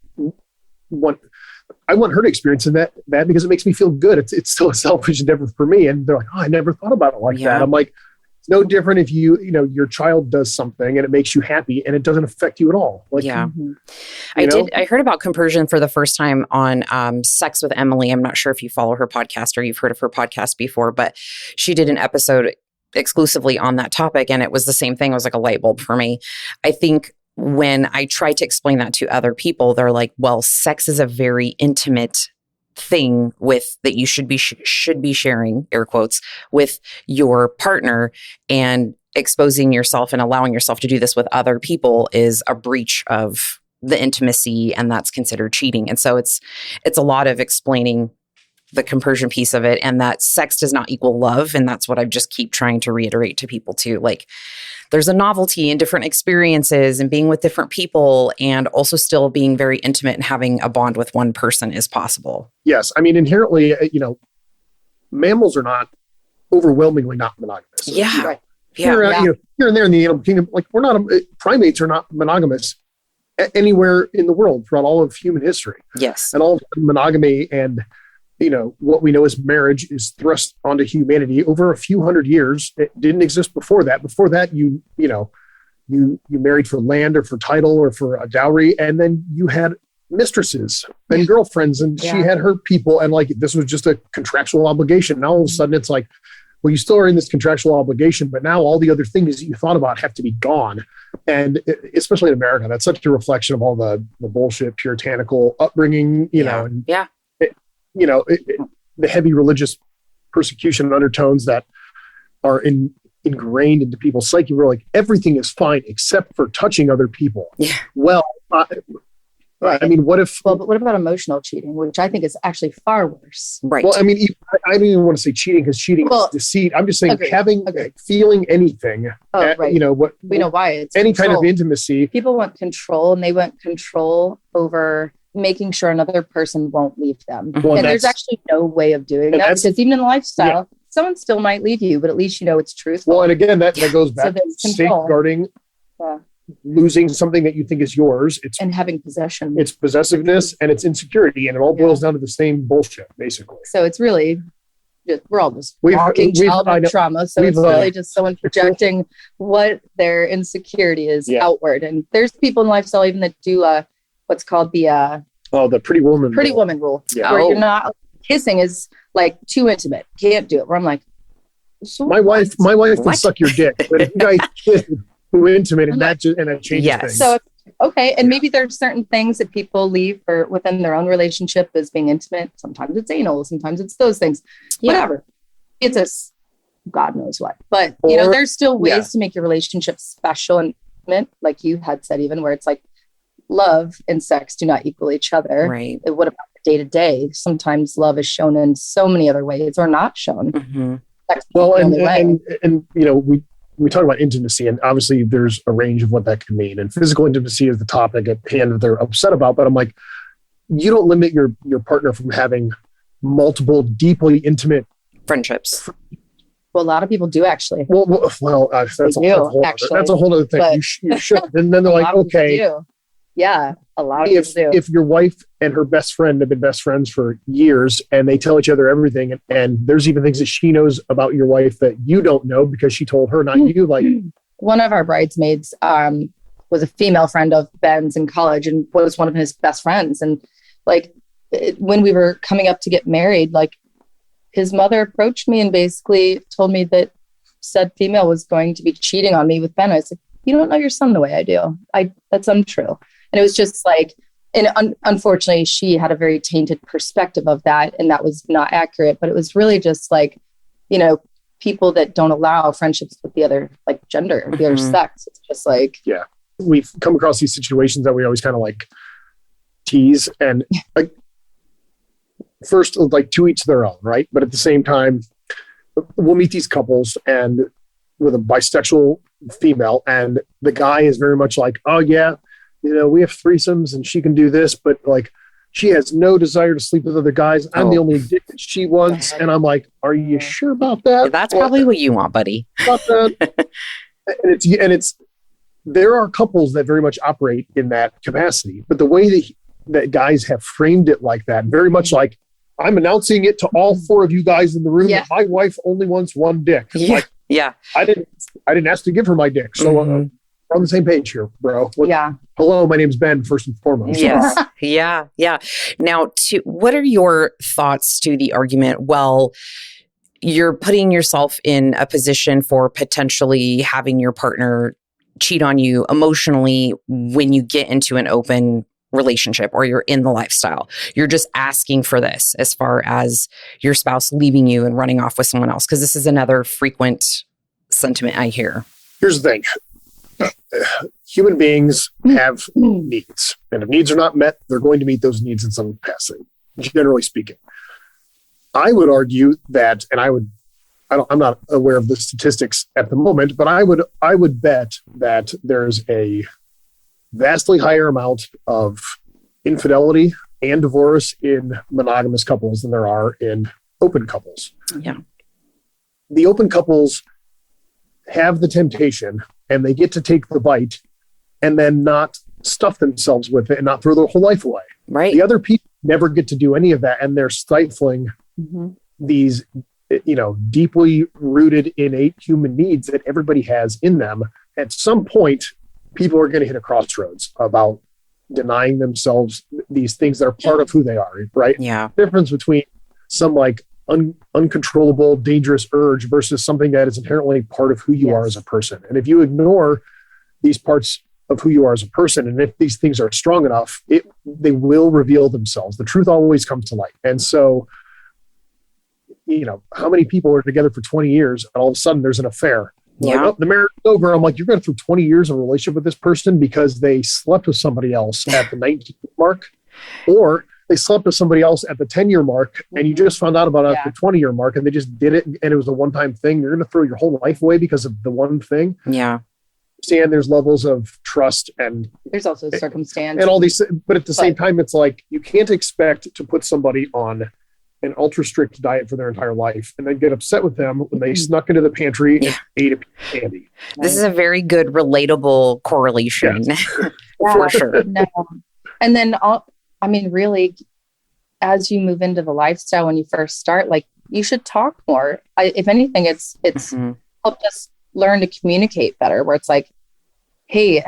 I want her to experience that because it makes me feel good. It's still a selfish endeavor for me. And they're like, oh, I never thought about it like that. I'm like, it's no different if your child does something and it makes you happy and it doesn't affect you at all. Like, I heard about Compersion for the first time on Sex with Emily. I'm not sure if you follow her podcast or you've heard of her podcast before, but she did an episode exclusively on that topic. And it was the same thing. It was like a light bulb for me. I think when I try to explain that to other people, they're like, well, sex is a very intimate thing that you should be sharing, air quotes, with your partner, and exposing yourself and allowing yourself to do this with other people is a breach of the intimacy, and that's considered cheating. And so it's a lot of explaining the compersion piece of it, and that sex does not equal love. And that's what I just keep trying to reiterate to people too. Like, there's a novelty in different experiences and being with different people, and also still being very intimate and having a bond with one person is possible. Yes. I mean, inherently, mammals are not overwhelmingly not monogamous. Yeah. Right. Here and there in the animal kingdom, like primates are not monogamous anywhere in the world throughout all of human history. Yes. And all of monogamy and what we know as marriage is thrust onto humanity over a few hundred years. It didn't exist before that. Before that, you married for land or for title or for a dowry, and then you had mistresses and girlfriends, and she had her people, and like this was just a contractual obligation. Now all of a sudden it's like, well, you still are in this contractual obligation, but now all the other things that you thought about have to be gone. And especially in America, that's such a reflection of all the bullshit puritanical upbringing, the heavy religious persecution undertones that are ingrained into people's psyche. We're like, everything is fine except for touching other people. Yeah. Well, I mean, what if... Well, but what about emotional cheating, which I think is actually far worse? Right. Well, I mean, I don't even want to say cheating because cheating is deceit. I'm just saying feeling anything. Right. What we know why it's any control. Kind of intimacy. People want control, and they want control over making sure another person won't leave them. Well, and there's actually no way of doing that, because even in lifestyle, someone still might leave you, but at least it's truthful. Well, and again, that goes back to safeguarding, losing something that you think is yours. And having possession. It's possessiveness and it's insecurity, and it all boils down to the same bullshit, basically. So it's really, we're all just walking childhood trauma. So it's really just someone projecting what their insecurity is outward. And there's people in lifestyle even that do what's called the pretty woman rule, where you're not, kissing is like too intimate, can't do it, where I'm like, so my wife can suck your dick, but if you guys kiss too intimate, and that changes things. So and maybe there's certain things that people leave for within their own relationship as being intimate. Sometimes it's anal, sometimes it's those things, whatever. It's a God knows what, but there's still ways to make your relationship special and intimate, like you had said, even where it's like, love and sex do not equal each other. Right. What about day to day? Sometimes love is shown in so many other ways or not shown. Mm-hmm. Well, and we talk about intimacy, and obviously there's a range of what that can mean. And physical intimacy is the topic at hand that they're upset about. But I'm like, you don't limit your partner from having multiple deeply intimate friendships. Well, a lot of people do actually. Well, that's a whole other thing. You should. And then they're like, okay. Yeah, a lot of people do. If your wife and her best friend have been best friends for years and they tell each other everything, and there's even things that she knows about your wife that you don't know because she told her, not you. Like, one of our bridesmaids was a female friend of Ben's in college and was one of his best friends. And like when we were coming up to get married, like his mother approached me and basically told me that said female was going to be cheating on me with Ben. I was like, you don't know your son the way I do. That's untrue. And it was just like, and unfortunately, she had a very tainted perspective of that, and that was not accurate. But it was really just like, people that don't allow friendships with the other like gender, the other sex. It's just like, we've come across these situations that we always kind of like tease and like first, like to each their own, right? But at the same time, we'll meet these couples and with a bisexual female, and the guy is very much like, oh yeah, we have threesomes and she can do this, but like she has no desire to sleep with other guys. I'm the only dick that she wants. And I'm like, are you sure about that? That's probably what you want, buddy. About that? and there are couples that very much operate in that capacity, but the way that guys have framed it like that, very much like, I'm announcing it to all four of you guys in the room that my wife only wants one dick. Like, I didn't ask to give her my dick. So we're on the same page here, bro. Hello, my name's Ben, first and foremost. Yes. Yeah. Now, what are your thoughts to the argument? Well, you're putting yourself in a position for potentially having your partner cheat on you emotionally when you get into an open relationship or you're in the lifestyle. You're just asking for this as far as your spouse leaving you and running off with someone else, because this is another frequent sentiment I hear. Here's the thing. Human beings have needs, and if needs are not met, they're going to meet those needs in some capacity, generally speaking. I would argue that, and I'm not aware of the statistics at the moment, but I would bet that there's a vastly higher amount of infidelity and divorce in monogamous couples than there are in open couples. Yeah. The open couples have the temptation and they get to take the bite and then not stuff themselves with it and not throw their whole life away. Right. The other people never get to do any of that, and they're stifling these, deeply rooted innate human needs that everybody has in them. At some point, people are going to hit a crossroads about denying themselves these things that are part of who they are, right? Yeah. The difference between some like uncontrollable, dangerous urge versus something that is inherently part of who you are as a person. And if you ignore these parts of who you are as a person, and if these things are strong enough, they will reveal themselves. The truth always comes to light. And so, how many people are together for 20 years and all of a sudden there's an affair? Like, oh, the marriage is over. I'm like, you're going through 20 years of a relationship with this person because they slept with somebody else at the 19th mark, or they slept with somebody else at the 10-year mark, and you just found out about it at the 20-year mark, and they just did it, and it was a one-time thing. You're going to throw your whole life away because of the one thing. Yeah. And there's levels of trust, and there's also circumstance and all these, but at the same time, it's like you can't expect to put somebody on an ultra strict diet for their entire life and then get upset with them when they snuck into the pantry and ate a piece of candy. This is a very good relatable correlation for sure. No. And then really, as you move into the lifestyle, when you first start, like, you should talk more. If anything, it's helped us learn to communicate better, where it's like, hey,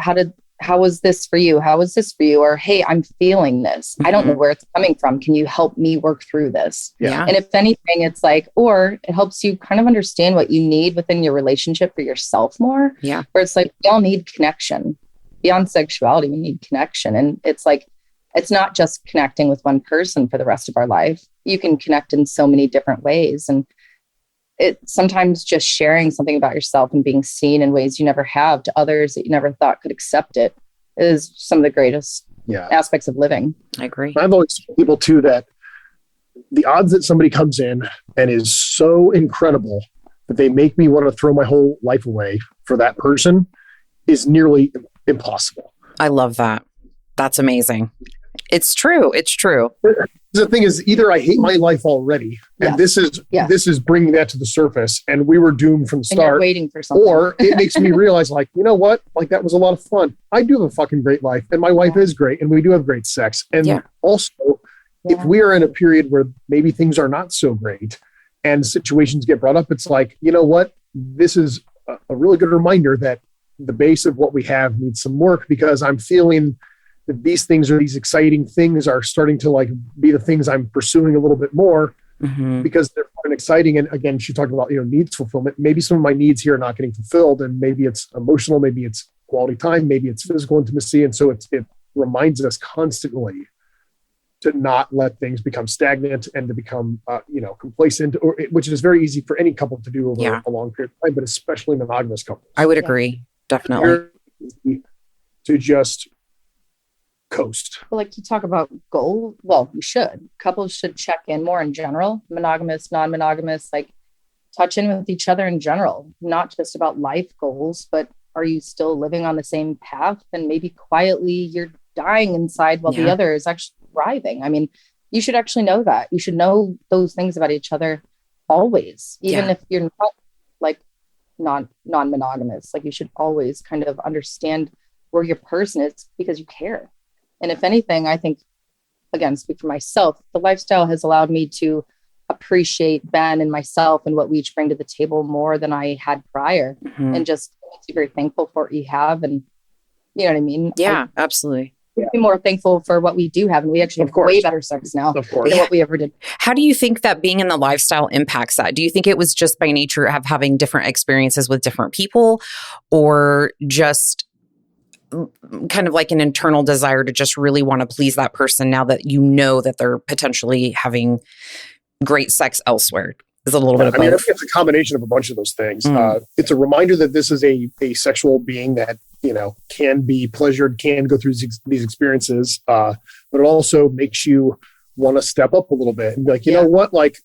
how was this for you? How was this for you? Or, hey, I'm feeling this. I don't know where it's coming from. Can you help me work through this? Yeah. And if anything, it's like, or it helps you kind of understand what you need within your relationship for yourself more. Yeah. Where it's like, we all need connection. Beyond sexuality, we need connection. And it's like, it's not just connecting with one person for the rest of our life. You can connect in so many different ways. And it sometimes just sharing something about yourself and being seen in ways you never have to others that you never thought could accept it is some of the greatest aspects of living. I agree. I've always told people too that the odds that somebody comes in and is so incredible that they make me want to throw my whole life away for that person is nearly impossible. I love that. That's amazing. It's true. It's true. The thing is, either I hate my life already, and this is bringing that to the surface, and we were doomed from the start. And you're waiting for something. Or it makes me realize, like, you know what? Like, that was a lot of fun. I do have a fucking great life, and my wife is great, and we do have great sex. And also, if we are in a period where maybe things are not so great, and situations get brought up, it's like, you know what? This is a really good reminder that the base of what we have needs some work, because I'm feeling that these things or these exciting things are starting to like be the things I'm pursuing a little bit more because they're fun and exciting. And again, she talked about, needs fulfillment. Maybe some of my needs here are not getting fulfilled, and maybe it's emotional, maybe it's quality time, maybe it's physical intimacy. And so it reminds us constantly to not let things become stagnant and to become, complacent, which is very easy for any couple to do over a long period of time, but especially monogamous couples. I would agree. Definitely. To just coast. Well, like you talk about goal. Well, you should. Couples should check in more in general, monogamous, non-monogamous, like touch in with each other in general, not just about life goals, but are you still living on the same path? And maybe quietly you're dying inside while the other is actually thriving. I mean, you should actually know that. You should know those things about each other always, even if you're not like non-monogamous. Like you should always kind of understand where your person is because you care. And if anything, I think, again, speak for myself, the lifestyle has allowed me to appreciate Ben and myself and what we each bring to the table more than I had prior. And just makes you very thankful for what you have. And you know what I mean? Yeah, absolutely. Be more thankful for what we do have. And we actually have way better sex now than what we ever did. How do you think that being in the lifestyle impacts that? Do you think it was just by nature of having different experiences with different people, or just kind of like an internal desire to just really want to please that person now that you know that they're potentially having great sex elsewhere? Is it a little bit of both? I mean, I think it's a combination of a bunch of those things. It's a reminder that this is a sexual being that, you know, can be pleasured, can go through these experiences, but it also makes you want to step up a little bit and be like, you know what, like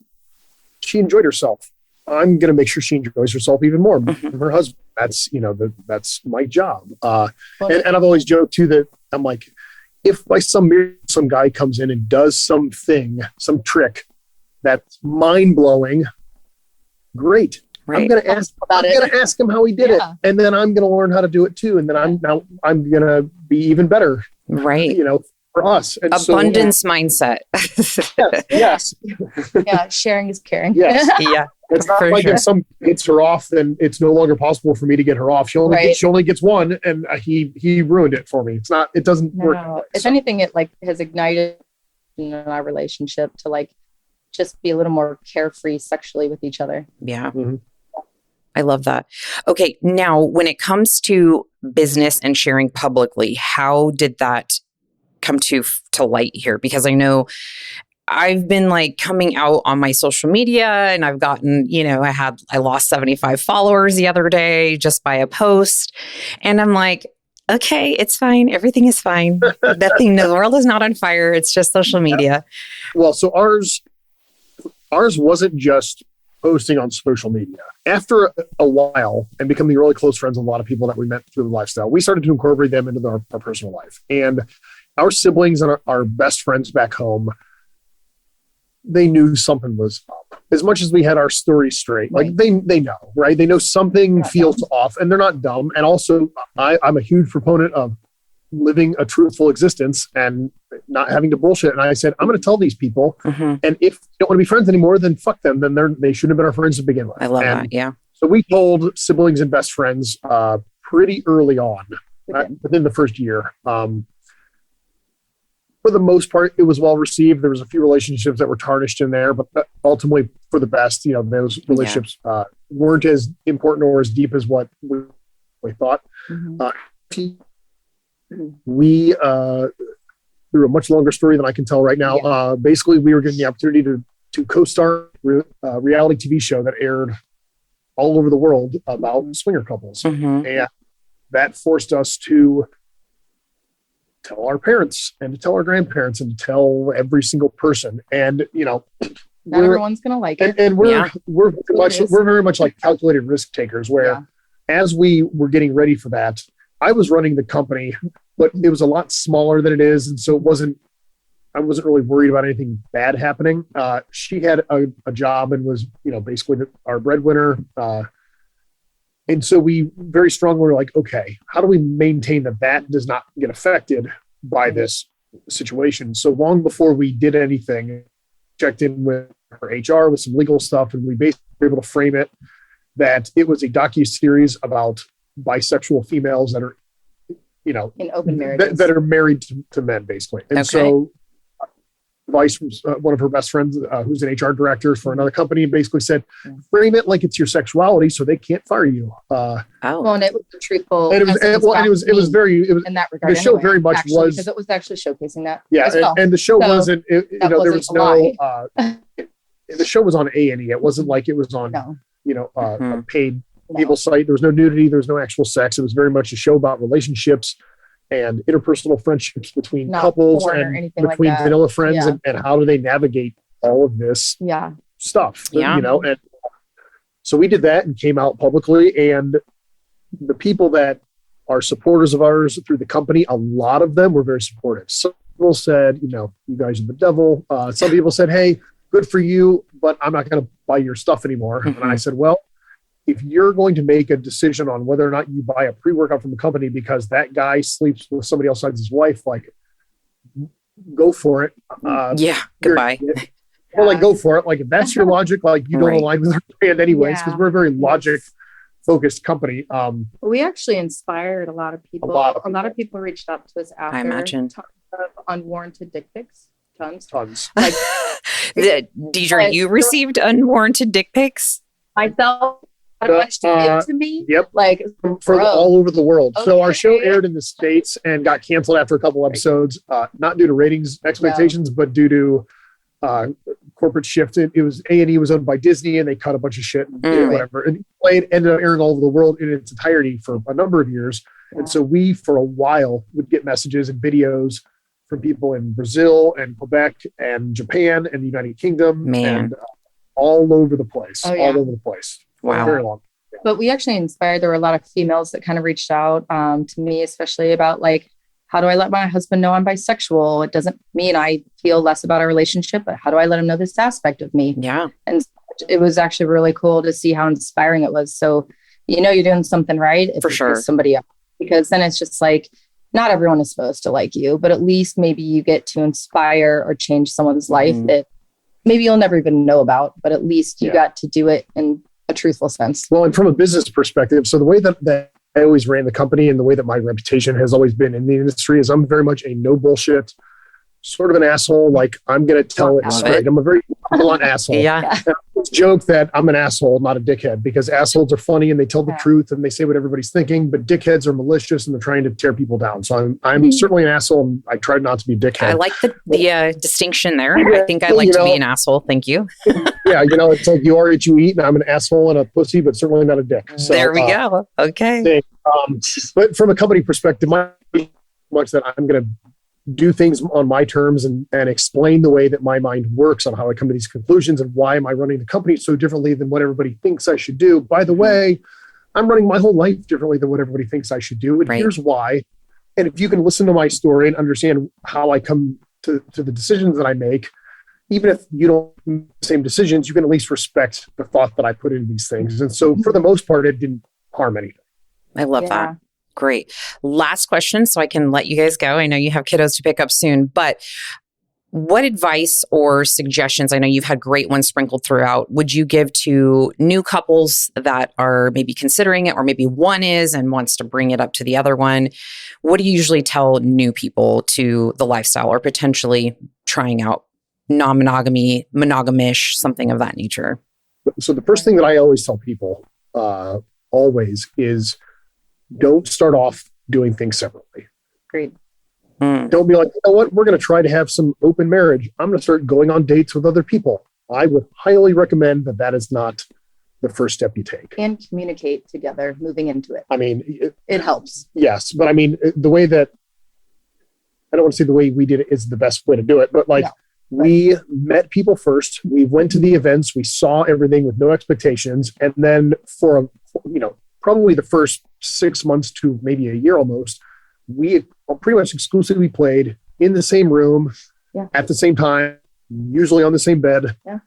she enjoyed herself. I'm going to make sure she enjoys herself even more. Her husband, that's, you know, that's my job. And I've always joked too that I'm like, if by some guy comes in and does something, some trick that's mind blowing, great. Right. I'm going to ask him how he did it, and then I'm going to learn how to do it too, and then I'm going to be even better. Right. You know, for us. And abundance mindset. Yes. Yeah. Sharing is caring. Yes. Yeah. It's not like if some gets her off, then it's no longer possible for me to get her off. She only gets one, and he ruined it for me. It's not. It doesn't work. If anything, it like has ignited in our relationship to like just be a little more carefree sexually with each other. Yeah. I love that. Okay. Now, when it comes to business and sharing publicly, how did that come to light here? Because I know I've been like coming out on my social media, and I've gotten, you know, I lost 75 followers the other day just by a post. And I'm like, okay, it's fine. Everything is fine. The world is not on fire. It's just social media. Well, so ours wasn't just posting on social media. After a while and becoming really close friends with a lot of people that we met through the lifestyle, we started to incorporate them into our personal life. And our siblings and our best friends back home, they knew something was up. As much as we had our story straight, like they know, right? They know something feels off, and they're not dumb. And also, I'm a huge proponent of living a truthful existence and not having to bullshit. And I said, I'm going to tell these people. And if they don't want to be friends anymore, then fuck them. Then they shouldn't have been our friends to begin with. I love that. Yeah. So we told siblings and best friends pretty early on, within the first year. For the most part, it was well received. There was a few relationships that were tarnished in there, but ultimately for the best. You know, those relationships weren't as important or as deep as what we thought. We, through a much longer story than I can tell right now, basically we were given the opportunity to co-star a reality TV show that aired all over the world about swinger couples. And that forced us to tell our parents and to tell our grandparents and to tell every single person. And, you know, not everyone's going to like it. And we're very much like calculated risk takers, where as we were getting ready for that, I was running the company, but it was a lot smaller than it is. And so I wasn't really worried about anything bad happening. She had a job and was, you know, basically our breadwinner. And so we very strongly were like, okay, how do we maintain that does not get affected by this situation? So long before we did anything, checked in with her HR with some legal stuff, and we basically were able to frame it that it was a docuseries about bisexual females that are, you know, in open marriages that are married to men, basically. And so Vice, one of her best friends, who's an HR director for another company, basically said, frame it like it's your sexuality so they can't fire you. Well, and it was truthful. And it was very in that regard. The show very much was, because it was actually showcasing that. Yeah. And the show wasn't, there was no, the show was on A&E. It wasn't like it was on, a paid cable site. There was no nudity. There was no actual sex. It was very much a show about relationships and interpersonal friendships between couples and between vanilla friends, and how do they navigate all of this stuff, and so we did that and came out publicly, and the people that are supporters of ours through the company, a lot of them were very supportive. Some people said, you guys are the devil. Some people said, hey, good for you, but I'm not going to buy your stuff anymore. And I said, well, if you're going to make a decision on whether or not you buy a pre-workout from the company because that guy sleeps with somebody else besides his wife, like, go for it. Goodbye. Well, go for it. Like, if that's your logic, like, you don't align with our brand anyways, because we're a very logic-focused company. We actually inspired a lot of people. A lot of people reached out to us after. I imagine. Tons of unwarranted dick pics. Tons. Like, Dedra, you received unwarranted dick pics? Myself. A bunch to give to me. Yep. Like, from all over the world. Okay. So our show aired in the States and got canceled after a couple episodes, not due to ratings expectations, but due to corporate shift. It was A&E was owned by Disney, and they cut a bunch of shit and whatever. And ended up airing all over the world in its entirety for a number of years. And so we, for a while, would get messages and videos from people in Brazil and Quebec and Japan and the United Kingdom and all over the place. All over the place. Wow. Very long. But we actually inspired, there were a lot of females that kind of reached out to me, especially about, like, how do I let my husband know I'm bisexual? It doesn't mean I feel less about our relationship, but how do I let him know this aspect of me? Yeah. And it was actually really cool to see how inspiring it was. So, you're doing something right if for sure. Somebody else, because then it's just like, not everyone is supposed to like you, but at least maybe you get to inspire or change someone's life that maybe you'll never even know about, but at least you got to do it in a truthful sense. Well, and from a business perspective, so the way that I always ran the company and the way that my reputation has always been in the industry is I'm very much a no bullshit, sort of an asshole. Like, I'm going to tell it straight. I'm a very blunt asshole. It's a joke that I'm an asshole, not a dickhead, because assholes are funny and they tell the truth and they say what everybody's thinking, but dickheads are malicious and they're trying to tear people down. So I'm certainly an asshole, and I try not to be a dickhead. I like the distinction there. I think I like to be an asshole. Thank you. It's like you are what you eat, and I'm an asshole and a pussy, but certainly not a dick. So, there we go. Okay. But from a company perspective, much that I'm going to do things on my terms and explain the way that my mind works on how I come to these conclusions and why am I running the company so differently than what everybody thinks I should do. By the way, I'm running my whole life differently than what everybody thinks I should do. And here's why. And if you can listen to my story and understand how I come to the decisions that I make, even if you don't make the same decisions, you can at least respect the thought that I put into these things. And so for the most part, it didn't harm anything. I love that. Great. Last question, so I can let you guys go. I know you have kiddos to pick up soon, but what advice or suggestions, I know you've had great ones sprinkled throughout, would you give to new couples that are maybe considering it, or maybe one is and wants to bring it up to the other one? What do you usually tell new people to the lifestyle, or potentially trying out non-monogamy, monogamish, something of that nature? So the first thing that I always tell people, always, is don't start off doing things separately. Great. Don't be like, you know what, we're going to try to have some open marriage. I'm going to start going on dates with other people. I would highly recommend that is not the first step you take. And communicate together moving into it. I mean, it helps. Yes. But I mean, the way that, I don't want to say the way we did it is the best way to do it, but we met people first. We went to the events. We saw everything with no expectations. And then for, probably the first 6 months to maybe a year almost, we pretty much exclusively played in the same room at the same time, usually on the same bed. Yeah.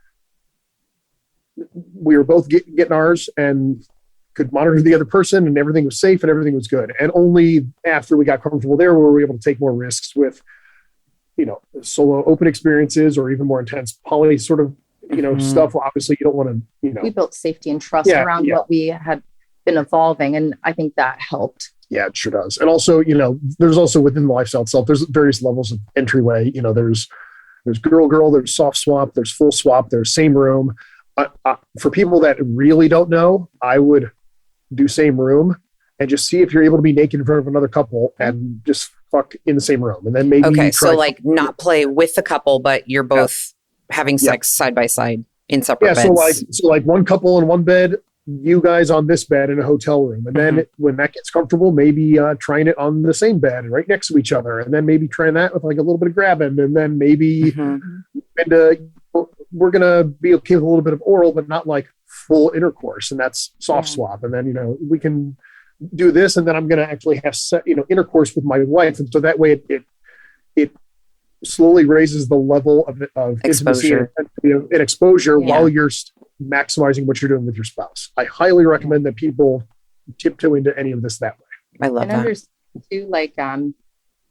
We were both getting ours and could monitor the other person, and everything was safe and everything was good. And only after we got comfortable there were we able to take more risks with, solo open experiences or even more intense poly sort of, stuff. Obviously you don't want to, We built safety and trust around what we had been evolving. And I think that helped. Yeah, it sure does. And also, there's also within the lifestyle itself, there's various levels of entryway. There's girl, there's soft swap, there's full swap, there's same room. For people that really don't know, I would do same room and just see if you're able to be naked in front of another couple and just fuck in the same room. And then maybe so not play with the couple, but you're both having sex side by side in separate beds. So like one couple in one bed, you guys on this bed in a hotel room. And then when that gets comfortable, maybe trying it on the same bed right next to each other. And then maybe trying that with like a little bit of grabbing. And then maybe we're going to be okay with a little bit of oral, but not like full intercourse. And that's soft swap. And then, we can do this. And then I'm going to actually have, intercourse with my wife. And so that way it slowly raises the level of exposure and exposure while you're maximizing what you're doing with your spouse. I highly recommend that people tiptoe into any of this that way. I love that. Understand too, like,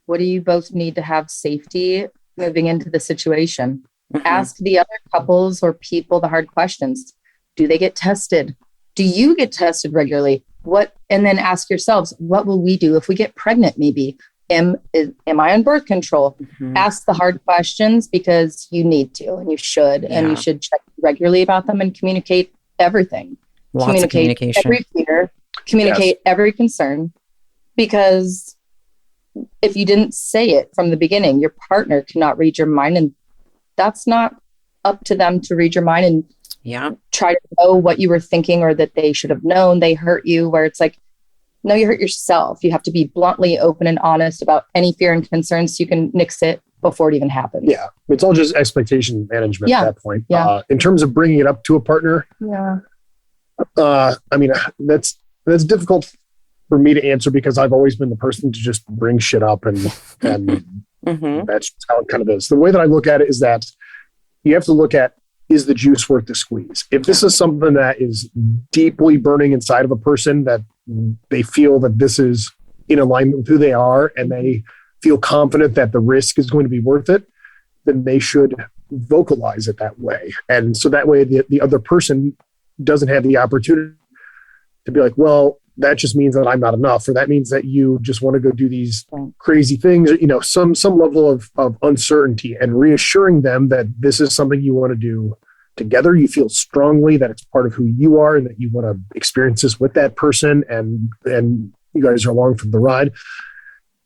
what do you both need to have safety moving into the situation? Ask the other couples or people the hard questions. Do they get tested? Do you get tested regularly? And then ask yourselves, what will we do if we get pregnant? Maybe am I on birth control? Ask the hard questions because you need to, and you should, and you should check regularly about them and communicate everything. Lots of communication. Every fear, communicate every concern, because if you didn't say it from the beginning, your partner cannot read your mind, and that's not up to them to read your mind and try to know what you were thinking or that they should have known. They hurt you, where it's like, no, you hurt yourself. You have to be bluntly open and honest about any fear and concerns so you can nix it before it even happens. Yeah. It's all just expectation management at that point. Yeah. In terms of bringing it up to a partner, that's difficult for me to answer because I've always been the person to just bring shit up and that's just how it kind of is. The way that I look at it is that you have to look at, is the juice worth the squeeze? If this is something that is deeply burning inside of a person, that they feel that this is in alignment with who they are and they feel confident that the risk is going to be worth it, then they should vocalize it that way. And so that way the other person doesn't have the opportunity to be like, well, that just means that I'm not enough, or that means that you just want to go do these crazy things, some level of uncertainty, and reassuring them that this is something you want to do together. You feel strongly that it's part of who you are and that you want to experience this with that person, and you guys are along for the ride.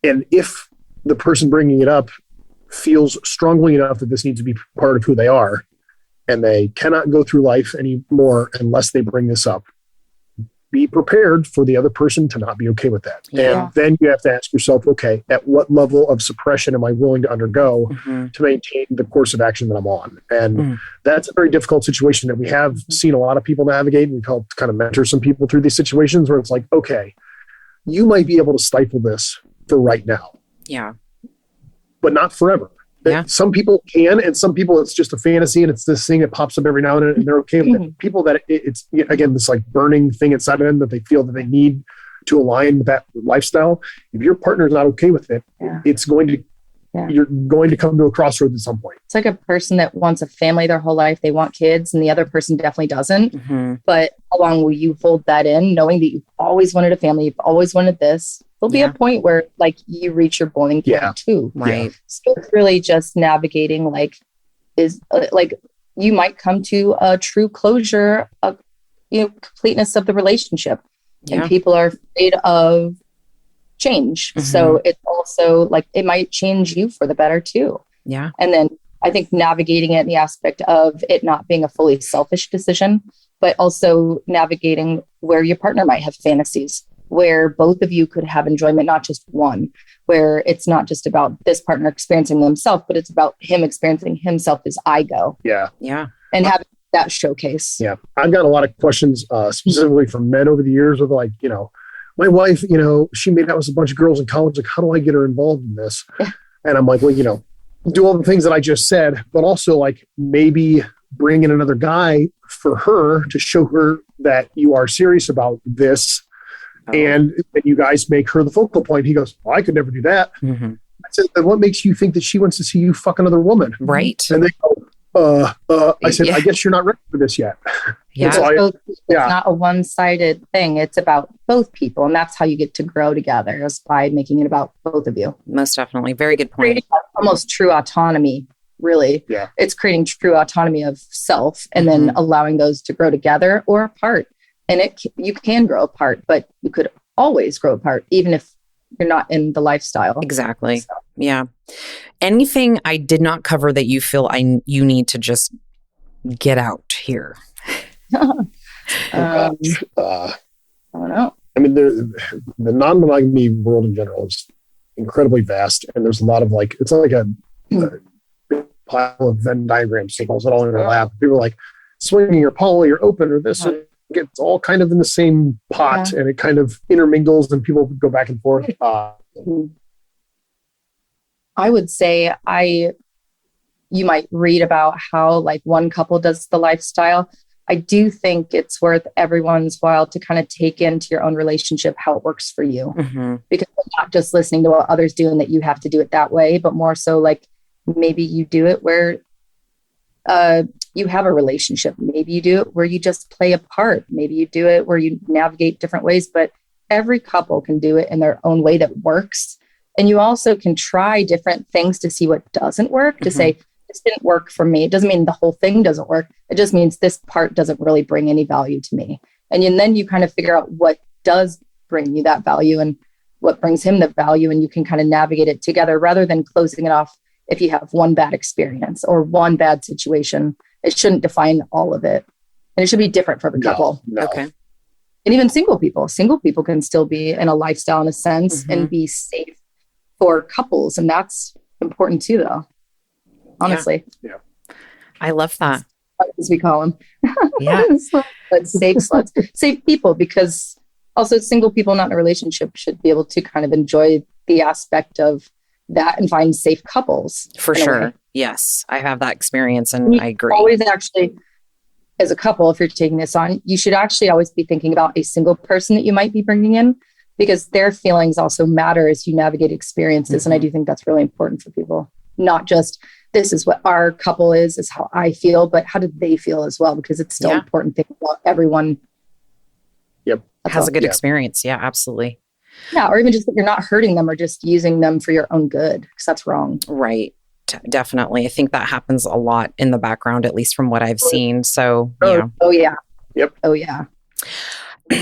And if the person bringing it up feels strongly enough that this needs to be part of who they are, and they cannot go through life anymore unless they bring this up, be prepared for the other person to not be okay with that. And then you have to ask yourself, okay, at what level of suppression am I willing to undergo to maintain the course of action that I'm on? And that's a very difficult situation that we have seen a lot of people navigate. We've helped kind of mentor some people through these situations where it's like, okay, you might be able to stifle this for right now. Yeah. But not forever. Yeah. Some people can, and some people it's just a fantasy and it's this thing that pops up every now and then and they're okay with it. People that it's, again, this like burning thing inside of them that they feel that they need to align with that lifestyle. If your partner is not okay with it, it's going to, you're going to come to a crossroads at some point. It's like a person that wants a family their whole life. They want kids and the other person definitely doesn't. But how long will you hold that in, knowing that you've always wanted a family, you've always wanted this? There'll be a point where like you reach your boiling point too. Right. So it's really just navigating you might come to a true closure of, completeness of the relationship, and people are afraid of change. So it's also like, it might change you for the better too. Yeah. And then I think navigating it in the aspect of it not being a fully selfish decision, but also navigating where your partner might have fantasies, where both of you could have enjoyment, not just one, where it's not just about this partner experiencing themselves, but it's about him experiencing himself as I go. Yeah. Yeah. And having that showcase. Yeah. I've got a lot of questions specifically from men over the years with like, my wife, she made out with a bunch of girls in college. Like, how do I get her involved in this? And I'm like, well, do all the things that I just said, but also like maybe bring in another guy for her to show her that you are serious about this. And you guys make her the focal point. He goes, I could never do that. I said, then what makes you think that she wants to see you fuck another woman? Right. And they go, I said, I guess you're not ready for this yet. Yeah. So it's not a one-sided thing. It's about both people. And that's how you get to grow together, is by making it about both of you. Most definitely. Very good point. Creating almost true autonomy, really. Yeah. It's creating true autonomy of self and then allowing those to grow together or apart. And you can grow apart, but you could always grow apart, even if you're not in the lifestyle. Exactly. So. Yeah. Anything I did not cover that you feel you need to just get out here? I don't know. I mean, the non-monogamy world in general is incredibly vast, and there's a lot of like, it's like a big pile of Venn diagram signals that all overlap. People are like, swinging or poly or open or this, it gets all kind of in the same pot, and it kind of intermingles, and people go back and forth. I would say you might read about how like one couple does the lifestyle. I do think it's worth everyone's while to kind of take into your own relationship how it works for you. Because you're not just listening to what others do and that you have to do it that way, but more so like maybe you do it where you have a relationship. Maybe you do it where you just play a part. Maybe you do it where you navigate different ways, but every couple can do it in their own way that works. And you also can try different things to see what doesn't work, to say, this didn't work for me. It doesn't mean the whole thing doesn't work. It just means this part doesn't really bring any value to me. And then you kind of figure out what does bring you that value and what brings him the value. And you can kind of navigate it together rather than closing it off if you have one bad experience or one bad situation. It shouldn't define all of it. And it should be different for every couple. No. Okay. And even single people can still be in a lifestyle in a sense and be safe for couples. And that's important too, though. Honestly. Yeah. I love that. As we call them. Yeah. Safe sluts. Safe people, because also single people not in a relationship should be able to kind of enjoy the aspect of that and find safe couples. For sure. Yes. I have that experience and I agree. Always actually, as a couple, if you're taking this on, you should actually always be thinking about a single person that you might be bringing in, because their feelings also matter as you navigate experiences. And I do think that's really important for people. Not just, this is what our couple is how I feel, but how do they feel as well? Because it's still important to think about everyone. Has a good experience. Yeah, absolutely. Yeah. Or even just that you're not hurting them or just using them for your own good, because that's wrong. Right. Definitely. I think that happens a lot in the background, at least from what I've seen. So, yeah. Oh, yeah. Yep. Oh, yeah.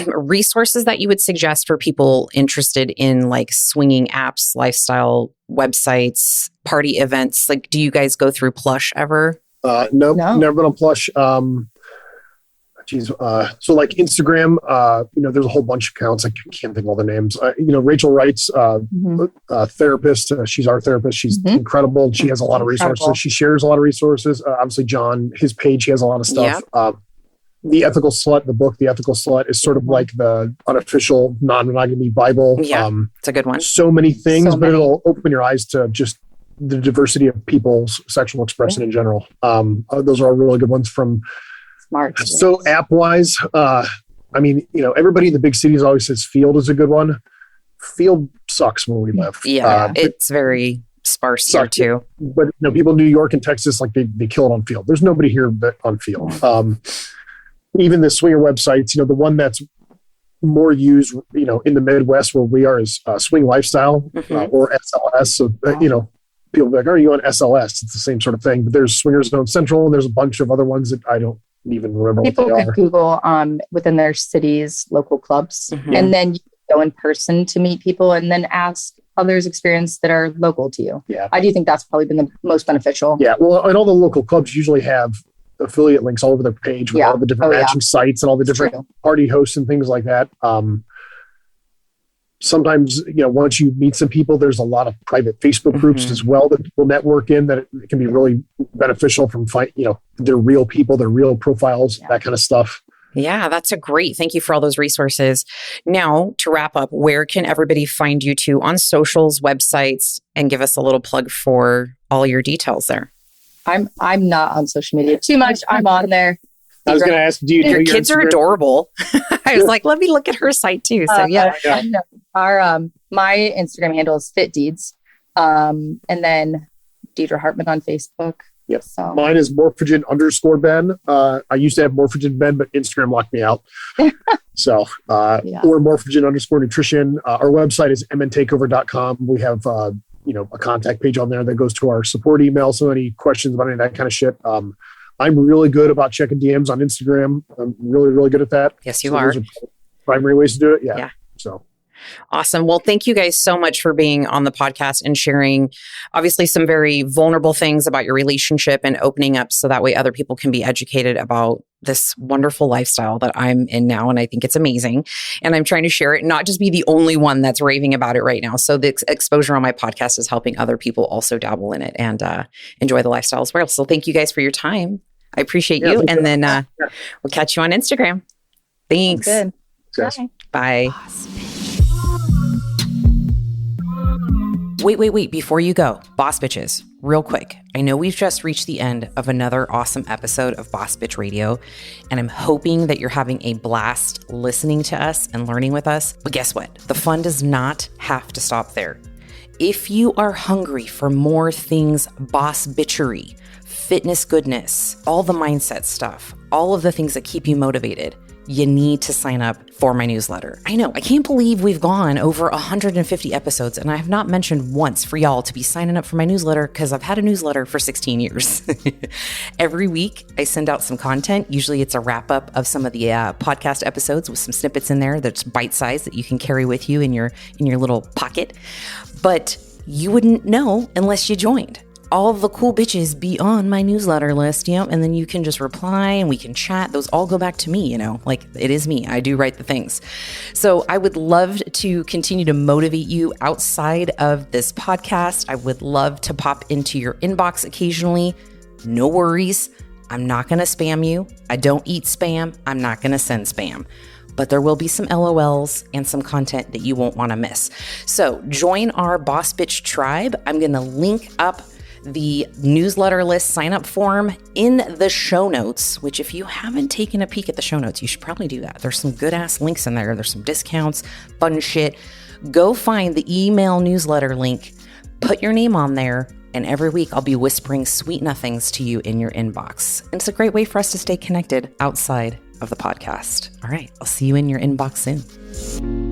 Resources that you would suggest for people interested in like swinging apps, lifestyle websites, party events? Like, do you guys go through Plush ever? No, never been on Plush. So like Instagram, there's a whole bunch of accounts. I can't think of all the names. Rachel Wright's therapist. She's our therapist. She's incredible. She has a lot of resources. She shares a lot of resources. Obviously, John, his page, he has a lot of stuff. The Ethical Slut, the book, The Ethical Slut, is sort of like the unofficial non-monogamy Bible. Yeah, it's a good one. So many things, but it'll open your eyes to just the diversity of people's sexual expression in general. Those are all really good ones from Smart. So app-wise, everybody in the big cities always says Field is a good one. Field sucks where we live. Yeah, it's very sparse here too. But people in New York and Texas, like they kill it on Field. There's nobody here on Field. Even the swinger websites, the one that's more used, in the Midwest where we are is Swing Lifestyle or SLS. So, people be like, are you on SLS? It's the same sort of thing. But there's Swingers Zone Central, and there's a bunch of other ones that I don't even remember people what they are. Could Google within their cities, local clubs, and then you go in person to meet people and then ask others' experience that are local to you. Yeah. I do think that's probably been the most beneficial. Yeah. Well, and all the local clubs usually have affiliate links all over their page with all the different matching sites and all the different party hosts and things like that. Sometimes, once you meet some people, there's a lot of private Facebook groups as well that people network in that it can be really beneficial from, they're real people, they're real profiles, that kind of stuff. Yeah, that's thank you for all those resources. Now, to wrap up, where can everybody find you to on socials, websites, and give us a little plug for all your details there? I'm not on social media too much. I'm on there. I was going to ask, your kids are adorable. I was like, let me look at her site too. So my Instagram handle is FitDeeds. And then Dedra Hartman on Facebook. Yep. So. Mine is Morphogen_Ben. I used to have Morphogen Ben, but Instagram locked me out. So, or Morphogen_Nutrition. Our website is mntakeover.com. We have, a contact page on there that goes to our support email. So any questions about any of that kind of shit. I'm really good about checking DMs on Instagram. I'm really, really good at that. Yes, you are. Those are primary ways to do it. Yeah. So Awesome. Well, thank you guys so much for being on the podcast and sharing obviously some very vulnerable things about your relationship and opening up so that way other people can be educated about this wonderful lifestyle that I'm in now. And I think it's amazing. And I'm trying to share it, not just be the only one that's raving about it right now. So the exposure on my podcast is helping other people also dabble in it and enjoy the lifestyle as well. So thank you guys for your time. I appreciate you. And then we'll catch you on Instagram. Thanks. Good. Bye. Wait. Before you go, Boss Bitches, real quick. I know we've just reached the end of another awesome episode of Boss Bitch Radio, and I'm hoping that you're having a blast listening to us and learning with us. But guess what? The fun does not have to stop there. If you are hungry for more things boss bitchery, fitness goodness, all the mindset stuff, all of the things that keep you motivated, you need to sign up for my newsletter. I know, I can't believe we've gone over 150 episodes and I have not mentioned once for y'all to be signing up for my newsletter because I've had a newsletter for 16 years. Every week I send out some content. Usually it's a wrap up of some of the podcast episodes with some snippets in there that's bite-sized that you can carry with you in your little pocket. But you wouldn't know unless you joined. All of the cool bitches be on my newsletter list, and then you can just reply and we can chat. Those all go back to me, like it is me. I do write the things. So I would love to continue to motivate you outside of this podcast. I would love to pop into your inbox occasionally. No worries. I'm not going to spam you. I don't eat spam. I'm not going to send spam. But there will be some LOLs and some content that you won't want to miss. So join our Boss Bitch tribe. I'm going to link up the newsletter list sign up form in the show notes, which if you haven't taken a peek at the show notes, you should probably do that. There's some good ass links in there. There's some discounts, fun shit. Go find the email newsletter link, put your name on there, and every week I'll be whispering sweet nothings to you in your inbox. And it's a great way for us to stay connected outside of the podcast. All right, I'll see you in your inbox soon.